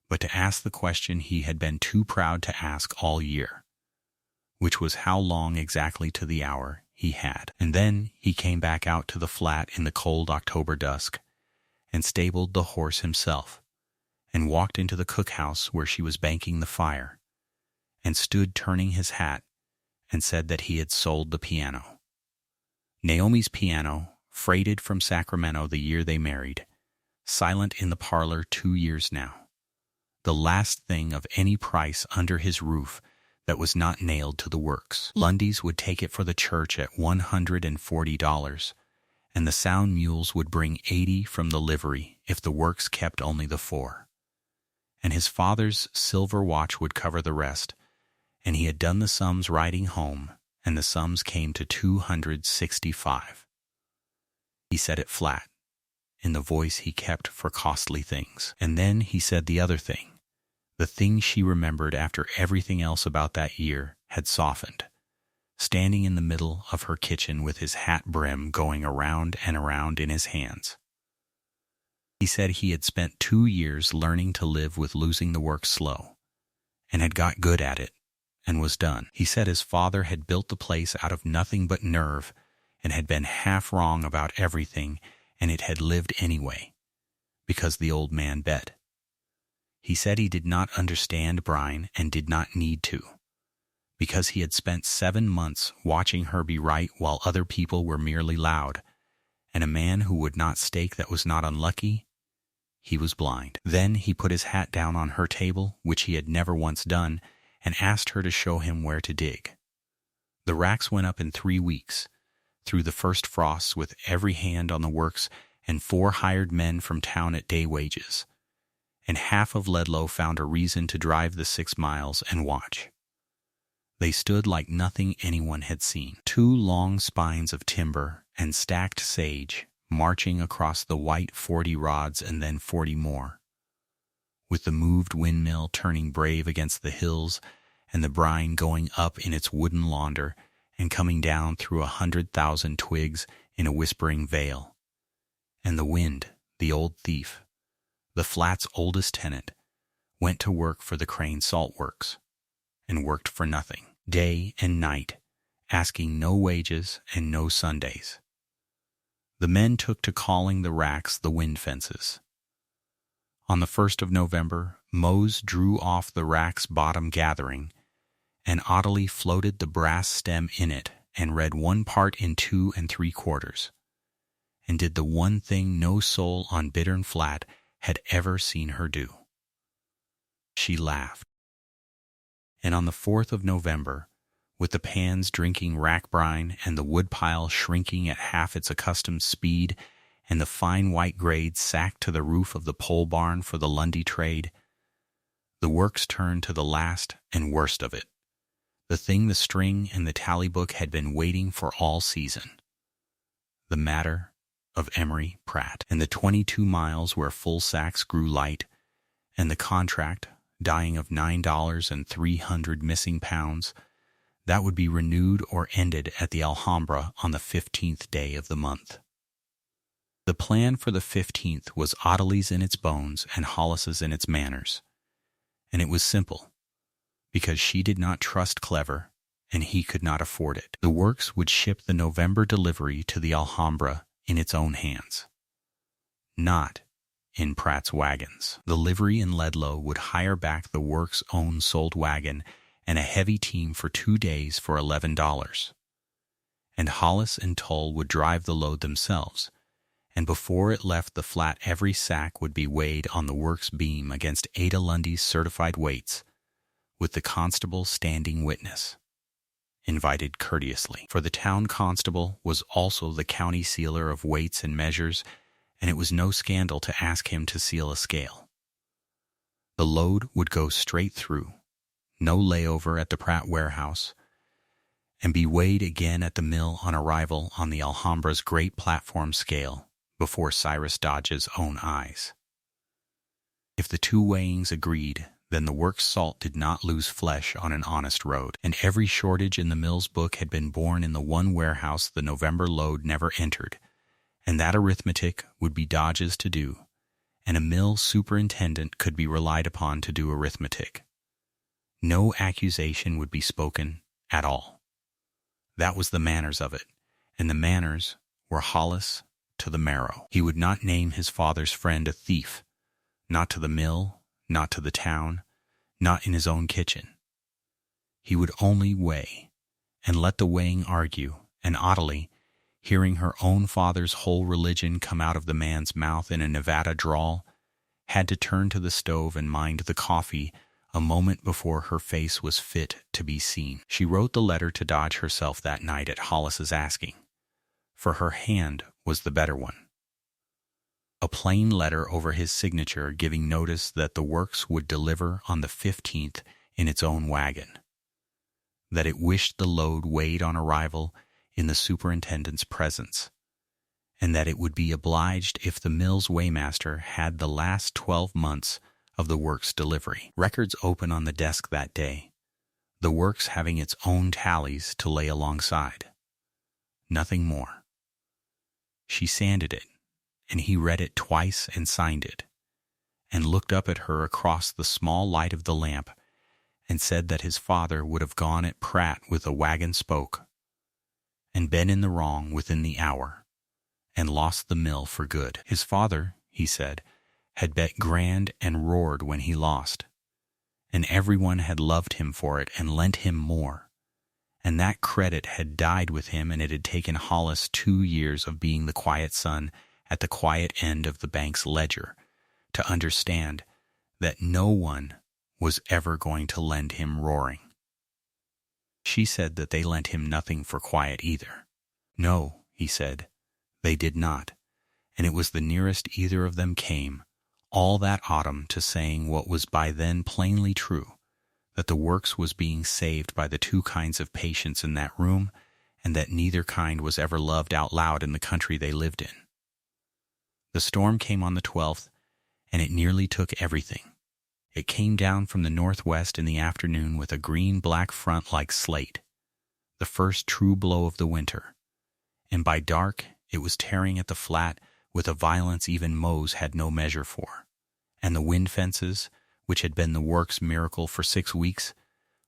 but to ask the question he had been too proud to ask all year, which was how long exactly to the hour he had. And then he came back out to the flat in the cold October dusk, and stabled the horse himself, and walked into the cookhouse where she was banking the fire, and stood turning his hat, and said that he had sold the piano. Naomi's piano, freighted from Sacramento the year they married, silent in the parlor 2 years now, the last thing of any price under his roof that was not nailed to the works. Lundy's would take it for the church at $140, and the sound mules would bring 80 from the livery if the works kept only the 4. And his father's silver watch would cover the rest, and he had done the sums riding home, and the sums came to $265. He said it flat, in the voice he kept for costly things. And then he said the other thing, the thing she remembered after everything else about that year had softened, standing in the middle of her kitchen with his hat brim going around and around in his hands. He said he had spent 2 years learning to live with losing the work slow, and had got good at it, and was done. He said his father had built the place out of nothing but nerve, and had been half wrong about everything, and it had lived anyway, because the old man bet. He said he did not understand Brine and did not need to, because he had spent 7 months watching her be right while other people were merely loud, and a man who would not stake that was not unlucky, he was blind. Then he put his hat down on her table, which he had never once done, and asked her to show him where to dig. The racks went up in 3 weeks, through the first frosts with every hand on the works and 4 hired men from town at day wages. And half of Ledlow found a reason to drive the 6 miles and watch. They stood like nothing anyone had seen. 2 long spines of timber and stacked sage marching across the white 40 rods and then 40 more, with the moved windmill turning brave against the hills and the brine going up in its wooden launder and coming down through 100,000 twigs in a whispering veil. And the wind, the old thief, the flat's oldest tenant, went to work for the Crane Salt Works, and worked for nothing, day and night, asking no wages and no Sundays. The men took to calling the racks the wind fences. On the 1st of November, Mose drew off the rack's bottom gathering, and Ottilie floated the brass stem in it and read 1 part in 2 3/4, and did the one thing no soul on Bittern Flat had ever seen her do. She laughed. And on the 4th of November, with the pans drinking rack brine and the woodpile shrinking at half its accustomed speed and the fine white grade sacked to the roof of the pole barn for the Lundy trade, the works turned to the last and worst of it, the thing the string and the tally book had been waiting for all season, the matter of Emery Pratt, and the 22 miles where full sacks grew light, and the contract, dying of $9 and 300 missing pounds, that would be renewed or ended at the Alhambra on the 15th day of the month. The plan for the 15th was Ottilie's in its bones and Hollis's in its manners, and it was simple, because she did not trust Clever, and he could not afford it. The works would ship the November delivery to the Alhambra in its own hands, not in Pratt's wagons. The livery in Ledlow would hire back the works' own sold wagon and a heavy team for 2 days for $11. And Hollis and Tull would drive the load themselves, and before it left the flat every sack would be weighed on the works beam against Ada Lundy's certified weights, with the constable standing witness, invited courteously. For the town constable was also the county sealer of weights and measures, and it was no scandal to ask him to seal a scale. The load would go straight through, no layover at the Pratt warehouse, and be weighed again at the mill on arrival on the Alhambra's great platform scale before Cyrus Dodge's own eyes. If the 2 weighings agreed, then the works' salt did not lose flesh on an honest road, and every shortage in the mill's book had been borne in the one warehouse the November load never entered, and that arithmetic would be Dodge's to do, and a mill superintendent could be relied upon to do arithmetic. No accusation would be spoken at all. That was the manners of it, and the manners were Hollis to the marrow. He would not name his father's friend a thief, not to the mill, not to the town, not in his own kitchen. He would only weigh, and let the weighing argue, and Ottilie, hearing her own father's whole religion come out of the man's mouth in a Nevada drawl, had to turn to the stove and mind the coffee a moment before her face was fit to be seen. She wrote the letter to Dodge herself that night at Hollis's asking, for her hand was the better one. A plain letter over his signature giving notice that the works would deliver on the 15th in its own wagon, that it wished the load weighed on arrival in the superintendent's presence, and that it would be obliged if the mill's weighmaster had the last 12 months of the works' delivery. Records open on the desk that day, the works having its own tallies to lay alongside. Nothing more. She sanded it, and he read it twice and signed it, and looked up at her across the small light of the lamp, and said that his father would have gone at Pratt with a wagon spoke, and been in the wrong within the hour, and lost the mill for good. His father, he said, had bet grand and roared when he lost, and everyone had loved him for it and lent him more, and that credit had died with him, and it had taken Hollis 2 years of being the quiet son at the quiet end of the bank's ledger to understand that no one was ever going to lend him roaring. She said that they lent him nothing for quiet either. No, he said, they did not, and it was the nearest either of them came, all that autumn, to saying what was by then plainly true, that the works was being saved by the 2 kinds of patients in that room, and that neither kind was ever loved out loud in the country they lived in. The storm came on the 12th, and it nearly took everything. It came down from the northwest in the afternoon with a green-black front like slate, the first true blow of the winter, and by dark it was tearing at the flat with a violence even Mose had no measure for, and the wind fences, which had been the work's miracle for 6 weeks,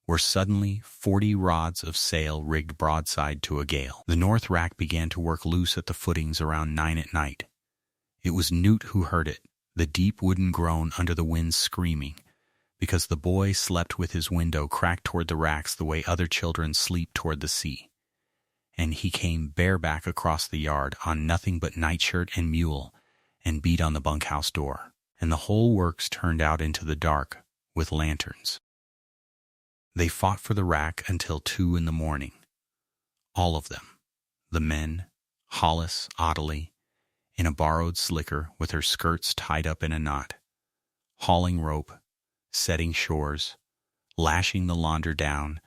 were suddenly 40 rods of sail rigged broadside to a gale. The north rack began to work loose at the footings around 9 at night. It was Newt who heard it, the deep wooden groan under the wind screaming, because the boy slept with his window cracked toward the racks the way other children sleep toward the sea. And he came bareback across the yard on nothing but nightshirt and mule and beat on the bunkhouse door. And the whole works turned out into the dark with lanterns. They fought for the rack until 2 in the morning. All of them, the men, Hollis, Ottilie, in a borrowed slicker with her skirts tied up in a knot, hauling rope, setting shores, lashing the launder down,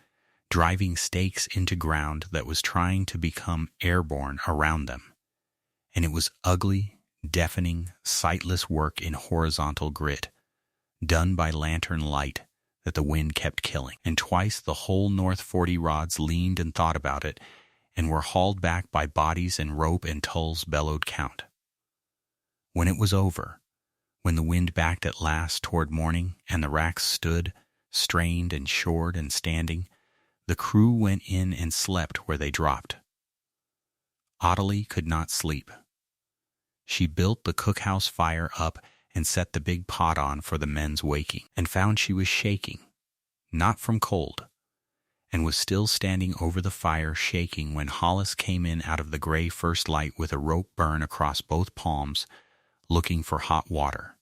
driving stakes into ground that was trying to become airborne around them. And it was ugly, deafening, sightless work in horizontal grit, done by lantern light that the wind kept killing. And twice the whole north 40 rods leaned and thought about it, and were hauled back by bodies and rope and tulls bellowed count. When it was over, when the wind backed at last toward morning and the racks stood, strained and shored and standing, the crew went in and slept where they dropped. Ottilie could not sleep. She built the cookhouse fire up and set the big pot on for the men's waking, and found she was shaking, not from cold, and was still standing over the fire shaking when Hollis came in out of the gray first light with a rope burn across both palms, looking for hot water,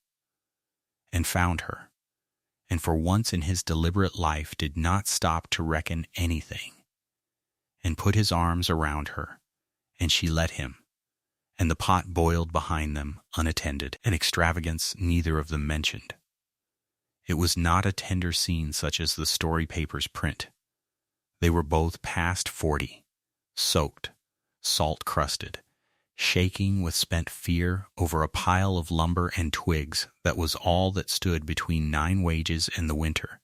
and found her, and for once in his deliberate life did not stop to reckon anything, and put his arms around her, and she let him, and the pot boiled behind them unattended, an extravagance neither of them mentioned. It was not a tender scene such as the story papers print. They were both past 40, soaked, salt-crusted, shaking with spent fear over a pile of lumber and twigs that was all that stood between 9 wages and the winter,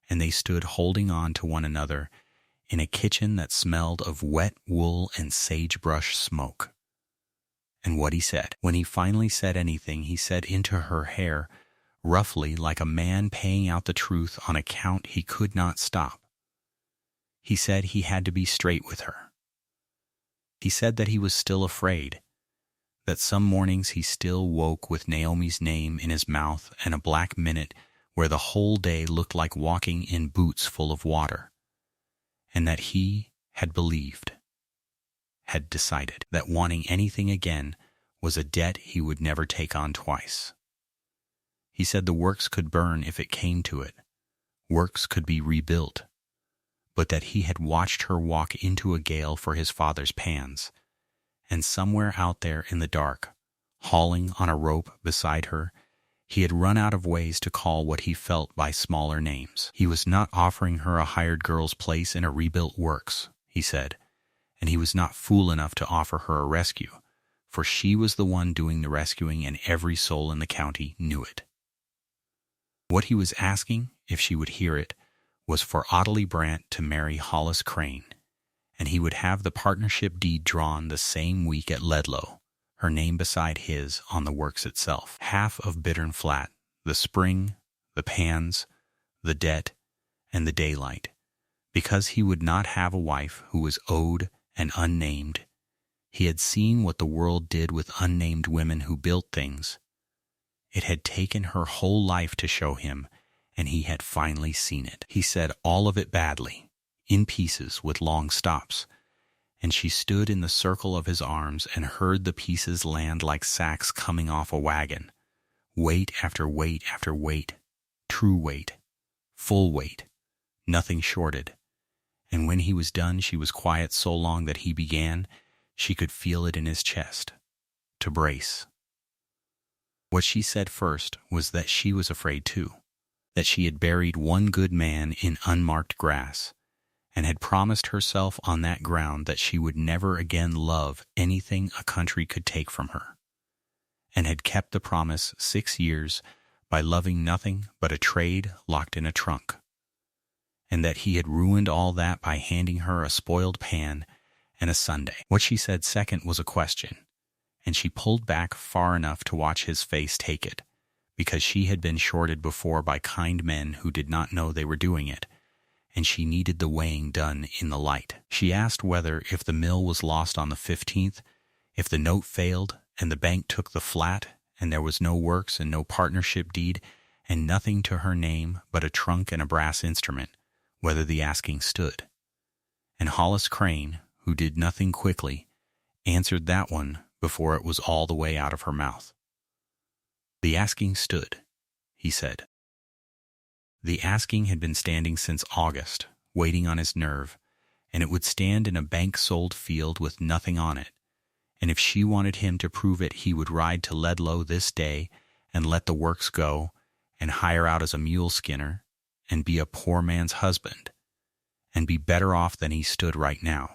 and they stood holding on to one another in a kitchen that smelled of wet wool and sagebrush smoke. And what he said, when he finally said anything, he said into her hair, roughly like a man paying out the truth on a count he could not stop. He said he had to be straight with her. He said that he was still afraid, that some mornings he still woke with Naomi's name in his mouth and a black minute where the whole day looked like walking in boots full of water, and that he had believed, had decided, that wanting anything again was a debt he would never take on twice. He said the works could burn if it came to it, works could be rebuilt, but that he had watched her walk into a gale for his father's pans, and somewhere out there in the dark, hauling on a rope beside her, he had run out of ways to call what he felt by smaller names. He was not offering her a hired girl's place in a rebuilt works, he said, and he was not fool enough to offer her a rescue, for she was the one doing the rescuing and every soul in the county knew it. What he was asking, if she would hear it, was for Ottilie Brant to marry Hollis Crane, and he would have the partnership deed drawn the same week at Ledlow, her name beside his on the works itself. Half of Bittern Flat, the spring, the pans, the debt, and the daylight, because he would not have a wife who was owed and unnamed. He had seen what the world did with unnamed women who built things. It had taken her whole life to show him, and he had finally seen it. He said all of it badly, in pieces with long stops, and she stood in the circle of his arms and heard the pieces land like sacks coming off a wagon. Weight after weight after weight, true weight, full weight, nothing shorted. And when he was done, she was quiet so long that he began, she could feel it in his chest, to brace. What she said first was that she was afraid too, that she had buried one good man in unmarked grass, and had promised herself on that ground that she would never again love anything a country could take from her, and had kept the promise 6 years by loving nothing but a trade locked in a trunk, and that he had ruined all that by handing her a spoiled pan and a sundae. What she said second was a question, and she pulled back far enough to watch his face take it, because she had been shorted before by kind men who did not know they were doing it, and she needed the weighing done in the light. She asked whether, if the mill was lost on the 15th, if the note failed and the bank took the flat, and there was no works and no partnership deed, and nothing to her name but a trunk and a brass instrument, whether the asking stood. And Hollis Crane, who did nothing quickly, answered that one before it was all the way out of her mouth. The asking stood, he said. The asking had been standing since August, waiting on his nerve, and it would stand in a bank-sold field with nothing on it, and if she wanted him to prove it, he would ride to Ledlow this day and let the works go and hire out as a mule skinner and be a poor man's husband and be better off than he stood right now,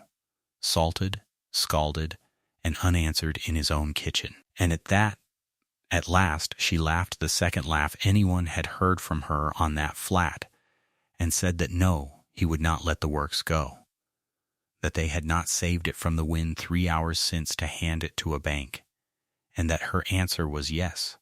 salted, scalded, and unanswered in his own kitchen. And at last, she laughed the second laugh anyone had heard from her on that flat, and said that no, he would not let the works go, that they had not saved it from the wind 3 hours since to hand it to a bank, and that her answer was yes,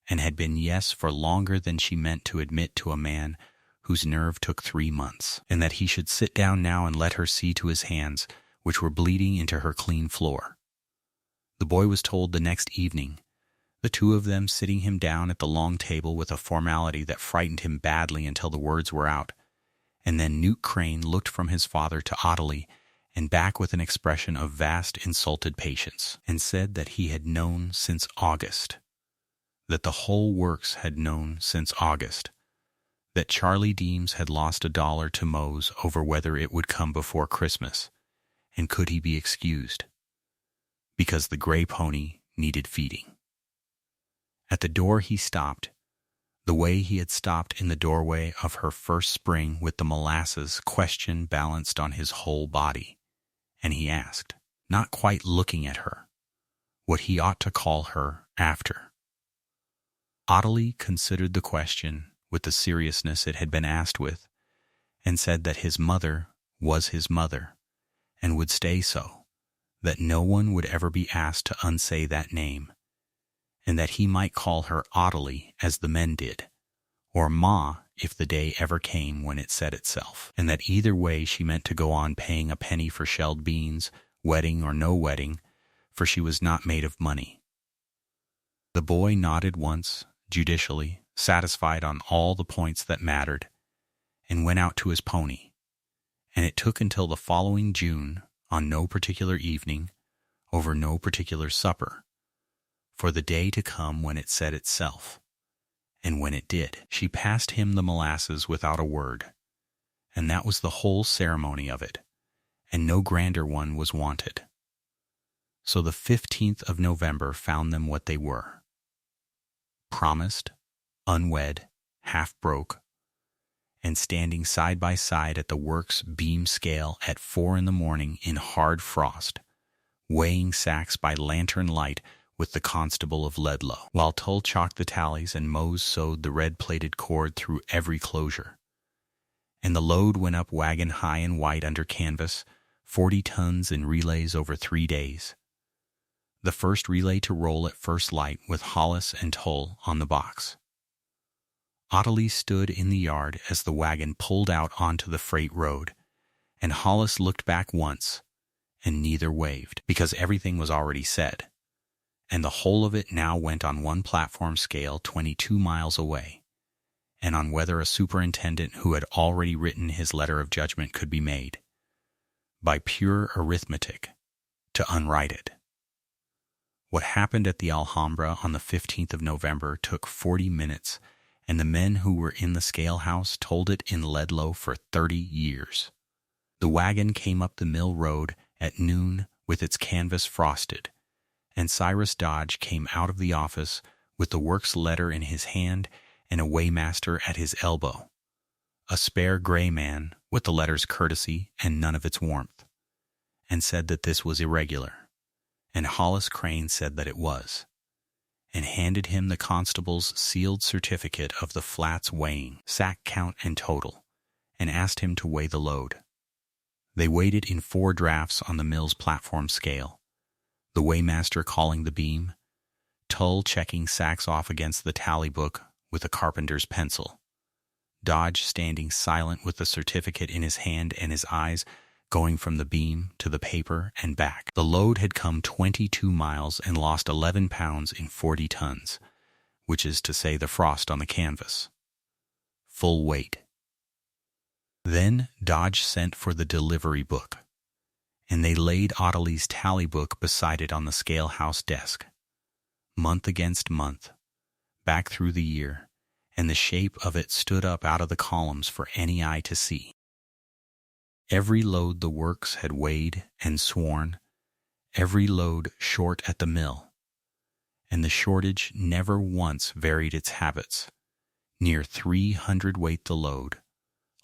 and had been yes for longer than she meant to admit to a man whose nerve took 3 months, and that he should sit down now and let her see to his hands, which were bleeding into her clean floor. The boy was told the next evening, the two of them sitting him down at the long table with a formality that frightened him badly until the words were out, and then Newt Crane looked from his father to Ottilie and back with an expression of vast insulted patience, and said that he had known since August, that the whole works had known since August, that Charlie Deems had lost $1 to Mose over whether it would come before Christmas, and could he be excused, because the gray pony needed feeding. At the door he stopped, the way he had stopped in the doorway of her first spring with the molasses question balanced on his whole body, and he asked, not quite looking at her, what he ought to call her after. Ottilie considered the question with the seriousness it had been asked with, and said that his mother was his mother, and would stay so, that no one would ever be asked to unsay that name, and that he might call her Ottilie as the men did, or Ma if the day ever came when it said itself, and that either way she meant to go on paying a penny for shelled beans, wedding or no wedding, for she was not made of money. The boy nodded once, judicially, satisfied on all the points that mattered, and went out to his pony, and it took until the following June, on no particular evening, over no particular supper, for the day to come when it said itself. And when it did, she passed him the molasses without a word, and that was the whole ceremony of it, and no grander one was wanted. So the 15th of November found them what they were: promised, unwed, half broke, and standing side by side at the works beam scale at 4 a.m. in hard frost, weighing sacks by lantern light with the constable of Ledlow, while Tull chalked the tallies and Mose sewed the red-plated cord through every closure. And the load went up wagon high and white under canvas, 40 tons in relays over 3 days. the first relay to roll at first light with Hollis and Tull on the box. Ottilie stood in the yard as the wagon pulled out onto the freight road, and Hollis looked back once, and neither waved, because everything was already said, and the whole of it now went on one platform scale 22 miles away, and on whether a superintendent who had already written his letter of judgment could be made, by pure arithmetic, to unwrite it. What happened at the Alhambra on the 15th of November took 40 minutes, and the men who were in the scale house told it in Ledlow for 30 years. The wagon came up the mill road at noon with its canvas frosted, and Cyrus Dodge came out of the office with the works letter in his hand and a weighmaster at his elbow, a spare gray man with the letter's courtesy and none of its warmth, and said that this was irregular, and Hollis Crane said that it was, and handed him the constable's sealed certificate of the flats weighing, sack count and total, and asked him to weigh the load. They weighed it in 4 drafts on the mill's platform scale, the weighmaster calling the beam, Tull checking sacks off against the tally book with a carpenter's pencil, Dodge standing silent with the certificate in his hand and his eyes going from the beam to the paper and back. The load had come 22 miles and lost 11 pounds in 40 tons, which is to say the frost on the canvas. Full weight. Then Dodge sent for the delivery book, and they laid Ottilie's tally book beside it on the scale house desk. Month against month, back through the year, and the shape of it stood up out of the columns for any eye to see. Every load the works had weighed and sworn, every load short at the mill, and the shortage never once varied its habits. Near 300 weight the load,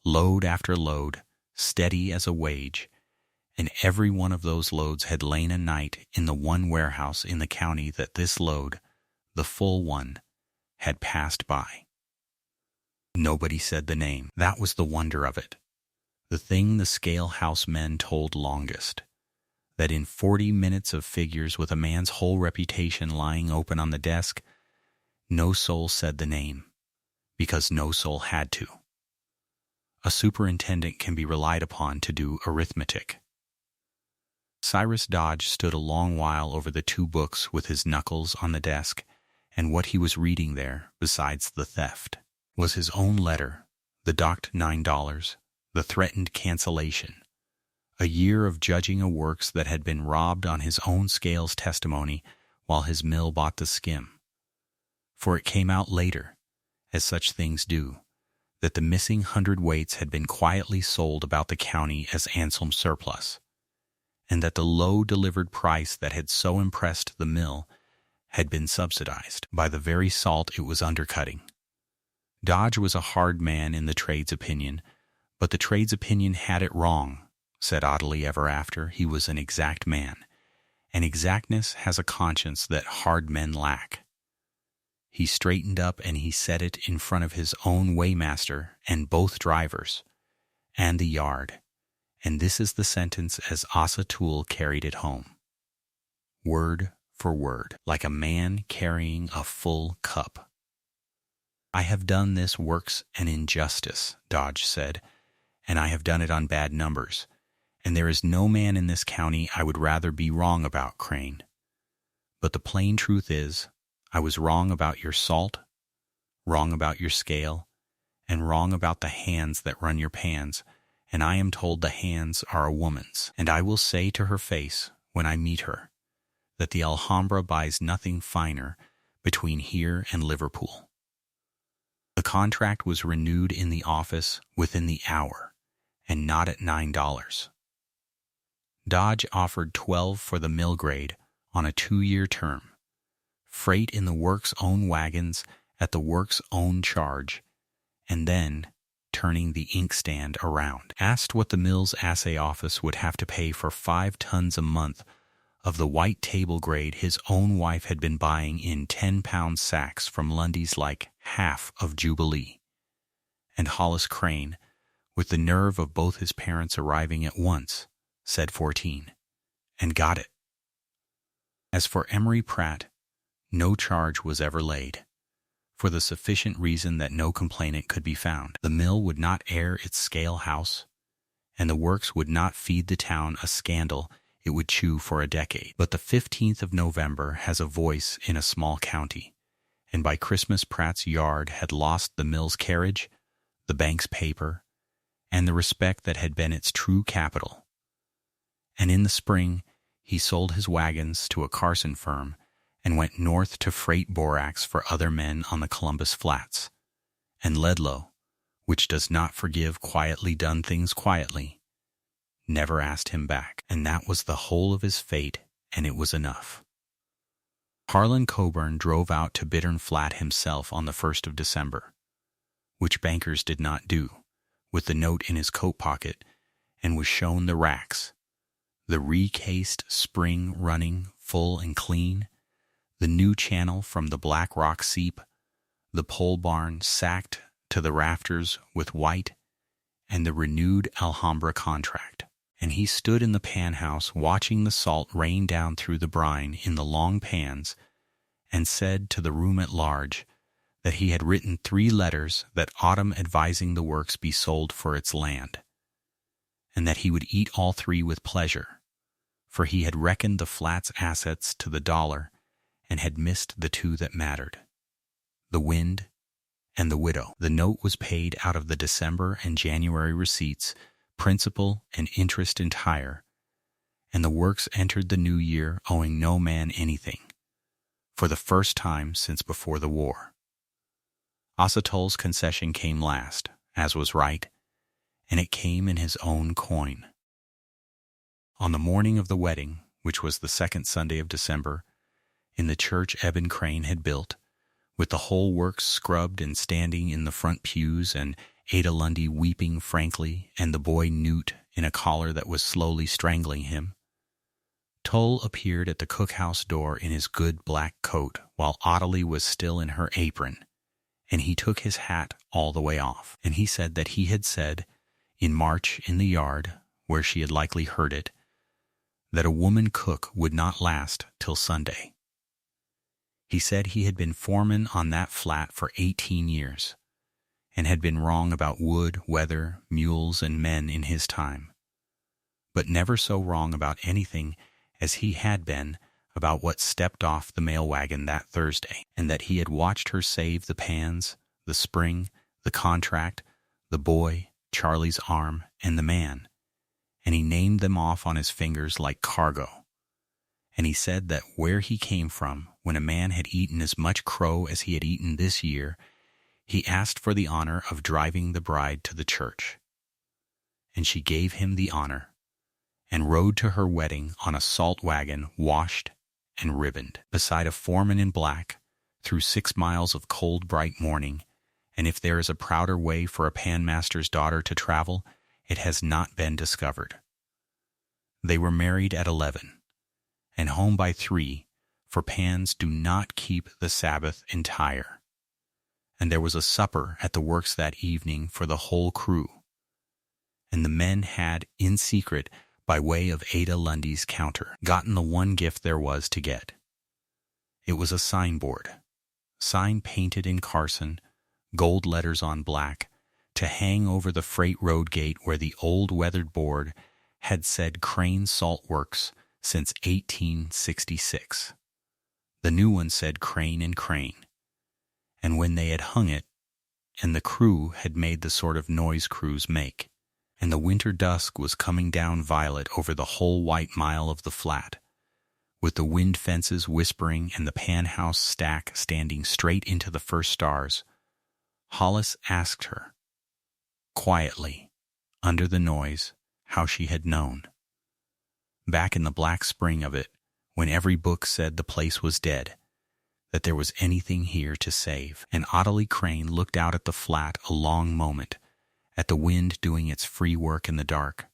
load after load, steady as a wage, and every one of those loads had lain a night in the one warehouse in the county that this load, the full one, had passed by. Nobody said the name. That was the wonder of it. The thing the scale house men told longest, that in 40 minutes of figures with a man's whole reputation lying open on the desk, no soul said the name, because no soul had to. A superintendent can be relied upon to do arithmetic. Cyrus Dodge stood a long while over the 2 books with his knuckles on the desk, and what he was reading there, besides the theft, was his own letter, the docked $9, the threatened cancellation, a year of judging a works that had been robbed on his own scales testimony while his mill bought the skim. For it came out later, as such things do, that the missing 100 weights had been quietly sold about the county as Anselm surplus, and that the low delivered price that had so impressed the mill had been subsidized by the very salt it was undercutting. Dodge was a hard man in the trade's opinion, but the trade's opinion had it wrong, said Ottilie ever after. He was an exact man, and exactness has a conscience that hard men lack. He straightened up and he said it in front of his own weighmaster and both drivers, and the yard, and this is the sentence as Asa Toole carried it home. Word for word, like a man carrying a full cup. I have done this works an injustice, Dodge said, and I have done it on bad numbers, and there is no man in this county I would rather be wrong about, Crane. But the plain truth is, I was wrong about your salt, wrong about your scale, and wrong about the hands that run your pans, and I am told the hands are a woman's, and I will say to her face, when I meet her, that the Alhambra buys nothing finer between here and Liverpool. The contract was renewed in the office within the hour, and not at $9. Dodge offered $12 for the mill grade on a 2-year term, freight in the works' own wagons at the works' own charge, and then, turning the inkstand around, asked what the mill's assay office would have to pay for 5 tons a month of the white table grade his own wife had been buying in 10-pound sacks from Lundy's like half of Jubilee. And Hollis Crane, with the nerve of both his parents arriving at once, said 14, and got it. As for Emery Pratt, no charge was ever laid, for the sufficient reason that no complainant could be found. The mill would not air its scale house, and the works would not feed the town a scandal it would chew for a decade. But the 15th of November has a voice in a small county, and by Christmas Pratt's yard had lost the mill's carriage, the bank's paper, and the respect that had been its true capital. And in the spring he sold his wagons to a Carson firm and went north to freight borax for other men on the Columbus Flats. And Ledlow, which does not forgive quietly done things quietly, never asked him back. And that was the whole of his fate, and it was enough. Harlan Coburn drove out to Bittern Flat himself on the 1st of December, which bankers did not do, with the note in his coat pocket, and was shown the racks, the recased spring running full and clean, the new channel from the Black Rock seep, the pole barn sacked to the rafters with white, and the renewed Alhambra contract. And he stood in the pan house watching the salt rain down through the brine in the long pans, and said to the room at large that he had written 3 letters that autumn advising the works be sold for its land, and that he would eat all 3 with pleasure, for he had reckoned the Flats' assets to the dollar and had missed the 2 that mattered, the wind and the widow. The note was paid out of the December and January receipts, principal and interest entire, and the works entered the new year owing no man anything, for the first time since before the war. Osatol's concession came last, as was right, and it came in his own coin. On the morning of the wedding, which was the 2nd Sunday of December, in the church Eben Crane had built, with the whole works scrubbed and standing in the front pews, and Ada Lundy weeping frankly, and the boy Newt in a collar that was slowly strangling him, Tull appeared at the cookhouse door in his good black coat, while Ottilie was still in her apron, and he took his hat all the way off. And he said that he had said, in March in the yard, where she had likely heard it, that a woman cook would not last till Sunday. He said he had been foreman on that flat for 18 years, and had been wrong about wood, weather, mules, and men in his time, but never so wrong about anything as he had been about what stepped off the mail wagon that Thursday, and that he had watched her save the pans, the spring, the contract, the boy, Charlie's arm, and the man, and he named them off on his fingers like cargo. And he said that where he came from, when a man had eaten as much crow as he had eaten this year, he asked for the honor of driving the bride to the church. And she gave him the honor, and rode to her wedding on a salt wagon washed and ribboned, beside a foreman in black, through 6 miles of cold bright morning, and if there is a prouder way for a panmaster's daughter to travel, it has not been discovered. They were married at 11, and home by 3, for pans do not keep the Sabbath entire. And there was a supper at the works that evening for the whole crew, and the men had, in secret, by way of Ada Lundy's counter, gotten the one gift there was to get. It was a signboard, sign painted in Carson, gold letters on black, to hang over the freight road gate where the old weathered board had said Crane Salt Works since 1866. The new one said Crane and Crane. And when they had hung it, and the crew had made the sort of noise crews make, and the winter dusk was coming down violet over the whole white mile of the flat, with the wind fences whispering and the pan house stack standing straight into the first stars, Hollis asked her, quietly, under the noise, how she had known. Back in the black spring of it, when every book said the place was dead, that there was anything here to save. And Ottilie Crane looked out at the flat a long moment, at the wind doing its free work in the dark,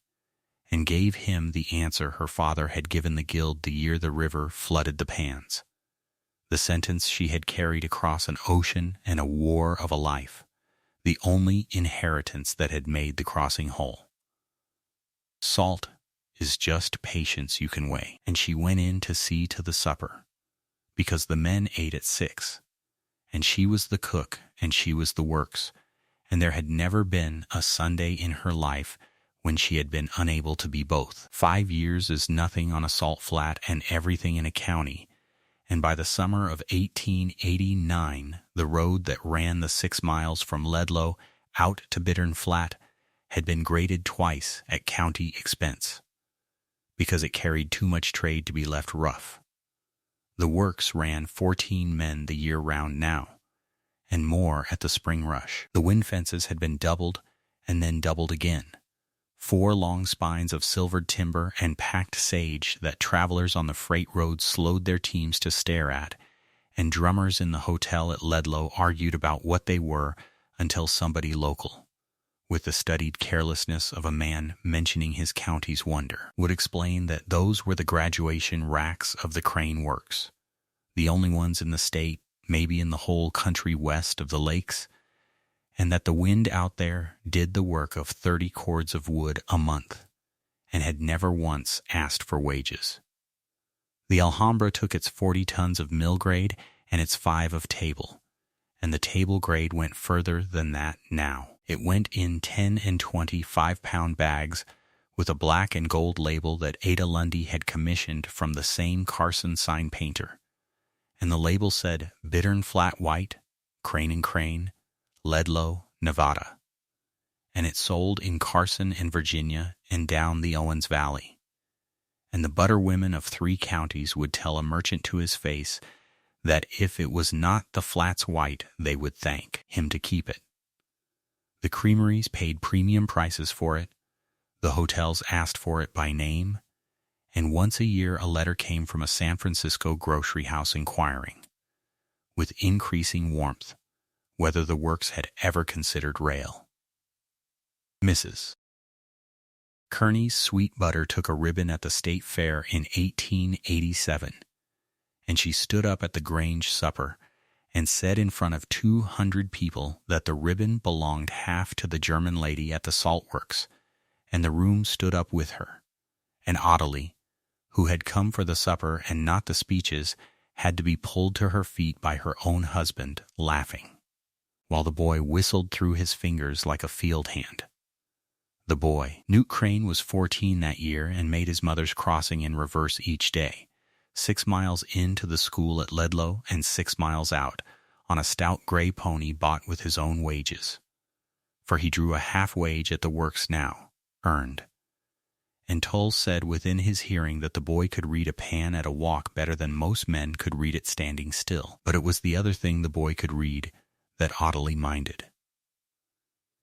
and gave him the answer her father had given the guild the year the river flooded the pans, the sentence she had carried across an ocean and a war of a life, the only inheritance that had made the crossing whole. Salt is just patience you can weigh. And she went in to see to the supper, because the men ate at 6, and she was the cook and she was the works, and there had never been a Sunday in her life when she had been unable to be both. 5 years is nothing on a salt flat and everything in a county, and by the summer of 1889 the road that ran the 6 miles from Ledlow out to Bittern Flat had been graded twice at county expense, because it carried too much trade to be left rough. The works ran 14 men the year round now, and more at the spring rush. The wind fences had been doubled and then doubled again. 4 long spines of silvered timber and packed sage that travelers on the freight road slowed their teams to stare at, and drummers in the hotel at Ledlow argued about what they were until somebody local, with the studied carelessness of a man mentioning his county's wonder, would explain that those were the graduation racks of the crane works, the only ones in the state, maybe in the whole country west of the lakes, and that the wind out there did the work of 30 cords of wood a month, and had never once asked for wages. The Alhambra took its 40 tons of mill grade and its 5 of table, and the table grade went further than that now. It went in 10 and 20 5-pound bags with a black and gold label that Ada Lundy had commissioned from the same Carson sign painter, and the label said Bittern Flat White, Crane and Crane, Ledlow, Nevada, and it sold in Carson and Virginia and down the Owens Valley. And the butter women of 3 counties would tell a merchant to his face that if it was not the Flats White, they would thank him to keep it. The creameries paid premium prices for it, the hotels asked for it by name, and once a year a letter came from a San Francisco grocery house inquiring, with increasing warmth, whether the works had ever considered rail. Mrs. Kearney's sweet butter took a ribbon at the state fair in 1887, and she stood up at the Grange supper and said in front of 200 people that the ribbon belonged half to the German lady at the salt works, and the room stood up with her. And Ottilie, who had come for the supper and not the speeches, had to be pulled to her feet by her own husband, laughing, while the boy whistled through his fingers like a field hand. The boy, Newt Crane, was 14 that year and made his mother's crossing in reverse each day, 6 miles into the school at Ledlow and 6 miles out, on a stout gray pony bought with his own wages. For he drew a half wage at the works now, earned. And Tull said within his hearing that the boy could read a pan at a walk better than most men could read it standing still. But it was the other thing the boy could read that Ottilie minded.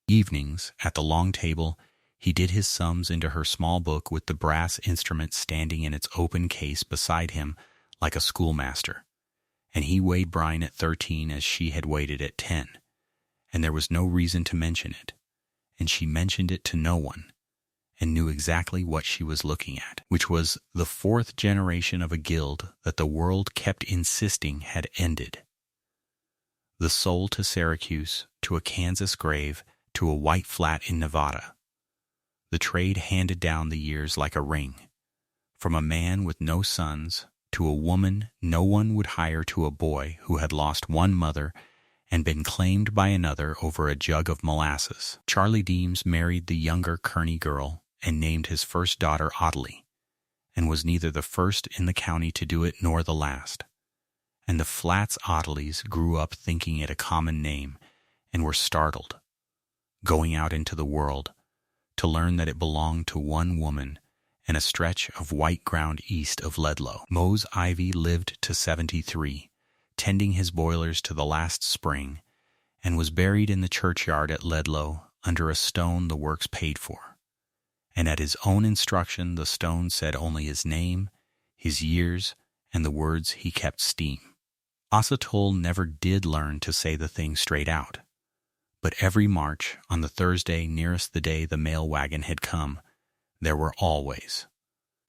Evenings, at the long table, he did his sums into her small book with the brass instrument standing in its open case beside him like a schoolmaster, and he weighed brine at 13 as she had weighed it at 10, and there was no reason to mention it, and she mentioned it to no one, and knew exactly what she was looking at, which was the 4th generation of a guild that the world kept insisting had ended. The soul to Syracuse, to a Kansas grave, to a white flat in Nevada. The trade handed down the years like a ring, from a man with no sons to a woman no one would hire to a boy who had lost one mother and been claimed by another over a jug of molasses. Charlie Deems married the younger Kearney girl and named his first daughter Ottilie, and was neither the first in the county to do it nor the last. And the Flats Ottilies grew up thinking it a common name and were startled, going out into the world, to learn that it belonged to one woman and a stretch of white ground east of Ledlow. Mose Ivy lived to 73, tending his boilers to the last spring, and was buried in the churchyard at Ledlow under a stone the works paid for. And at his own instruction the stone said only his name, his years, and the words he kept steam. Asa Tull never did learn to say the thing straight out. But every March, on the Thursday nearest the day the mail wagon had come, there were always,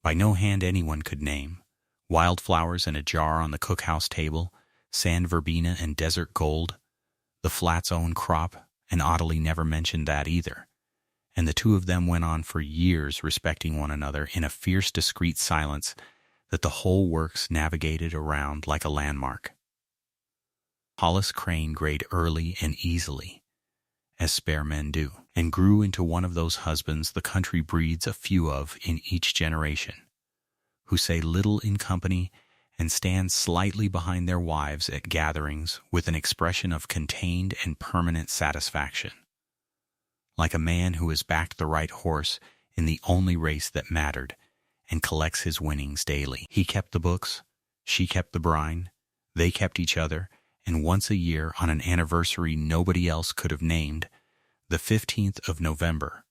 by no hand anyone could name, wildflowers in a jar on the cookhouse table, sand verbena and desert gold, the Flats' own crop, and Ottilie never mentioned that either, and the two of them went on for years respecting one another in a fierce, discreet silence that the whole works navigated around like a landmark. Hollis Crane grayed early and easily, as spare men do, and grew into one of those husbands the country breeds a few of in each generation, who say little in company and stand slightly behind their wives at gatherings with an expression of contained and permanent satisfaction. Like a man who has backed the right horse in the only race that mattered and collects his winnings daily. He kept the books, she kept the brine, they kept each other, and once a year, on an anniversary nobody else could have named, the 15th of November,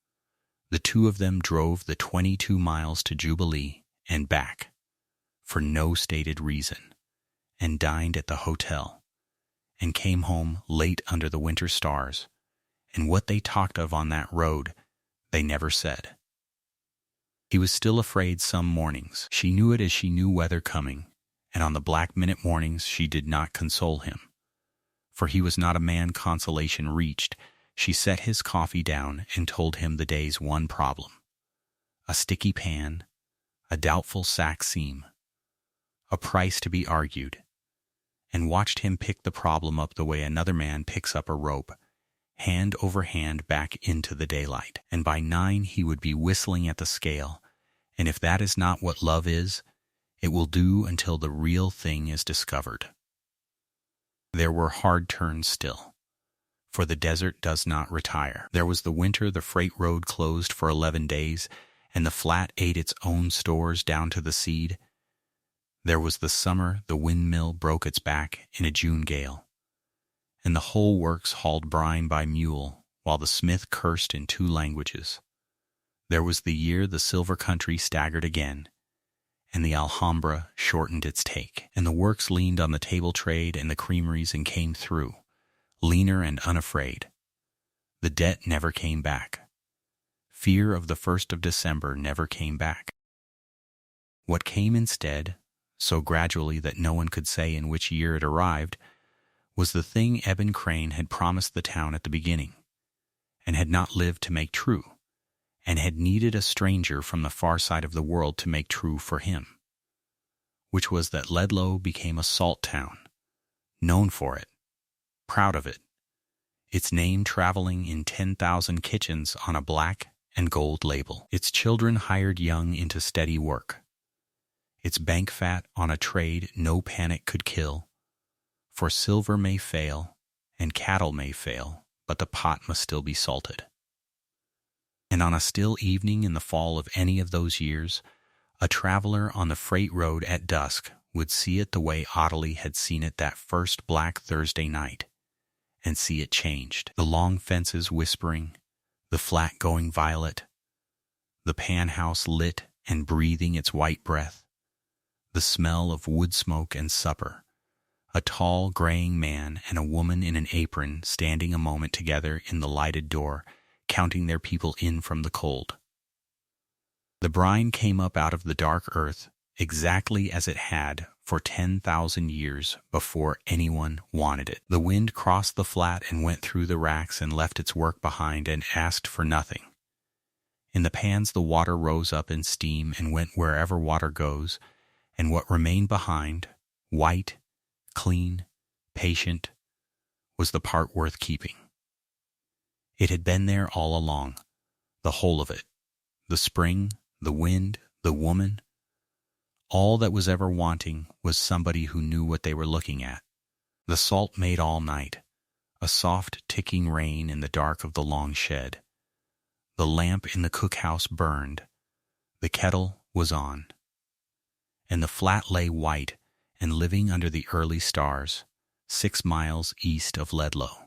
the two of them drove the 22 miles to Jubilee and back, for no stated reason, and dined at the hotel, and came home late under the winter stars, and what they talked of on that road they never said. He was still afraid some mornings. She knew it as she knew weather coming, and on the black minute mornings she did not console him. For he was not a man consolation reached. She set his coffee down and told him the day's one problem: a sticky pan, a doubtful sack seam, a price to be argued, and watched him pick the problem up the way another man picks up a rope, hand over hand back into the daylight. And by 9 he would be whistling at the scale, and if that is not what love is, it will do until the real thing is discovered. There were hard turns still, for the desert does not retire. There was the winter the freight road closed for 11 days, and the flat ate its own stores down to the seed. There was the summer the windmill broke its back in a June gale, and the whole works hauled brine by mule while the smith cursed in 2 languages. There was the year the silver country staggered again, and the Alhambra shortened its take, and the works leaned on the table trade and the creameries and came through, leaner and unafraid. The debt never came back. Fear of the 1st of December never came back. What came instead, so gradually that no one could say in which year it arrived, was the thing Eben Crane had promised the town at the beginning, and had not lived to make true, and had needed a stranger from the far side of the world to make true for him, which was that Ledlow became a salt town, known for it, proud of it, its name traveling in 10,000 kitchens on a black and gold label, its children hired young into steady work, its bank fat on a trade no panic could kill, for silver may fail and cattle may fail, but the pot must still be salted. And on a still evening in the fall of any of those years, a traveler on the freight road at dusk would see it the way Ottilie had seen it that first black Thursday night, and see it changed. The long fences whispering, the flat going violet, the pan house lit and breathing its white breath, the smell of wood smoke and supper, a tall graying man and a woman in an apron standing a moment together in the lighted door, counting their people in from the cold. The brine came up out of the dark earth exactly as it had for 10,000 years before anyone wanted it. The wind crossed the flat and went through the racks and left its work behind and asked for nothing. In the pans the water rose up in steam and went wherever water goes, and what remained behind, white, clean, patient, was the part worth keeping. It had been there all along, the whole of it, the spring, the wind, the woman. All that was ever wanting was somebody who knew what they were looking at. The salt made all night, a soft ticking rain in the dark of the long shed. The lamp in the cookhouse burned, the kettle was on, and the flat lay white and living under the early stars, 6 miles east of Ledlow.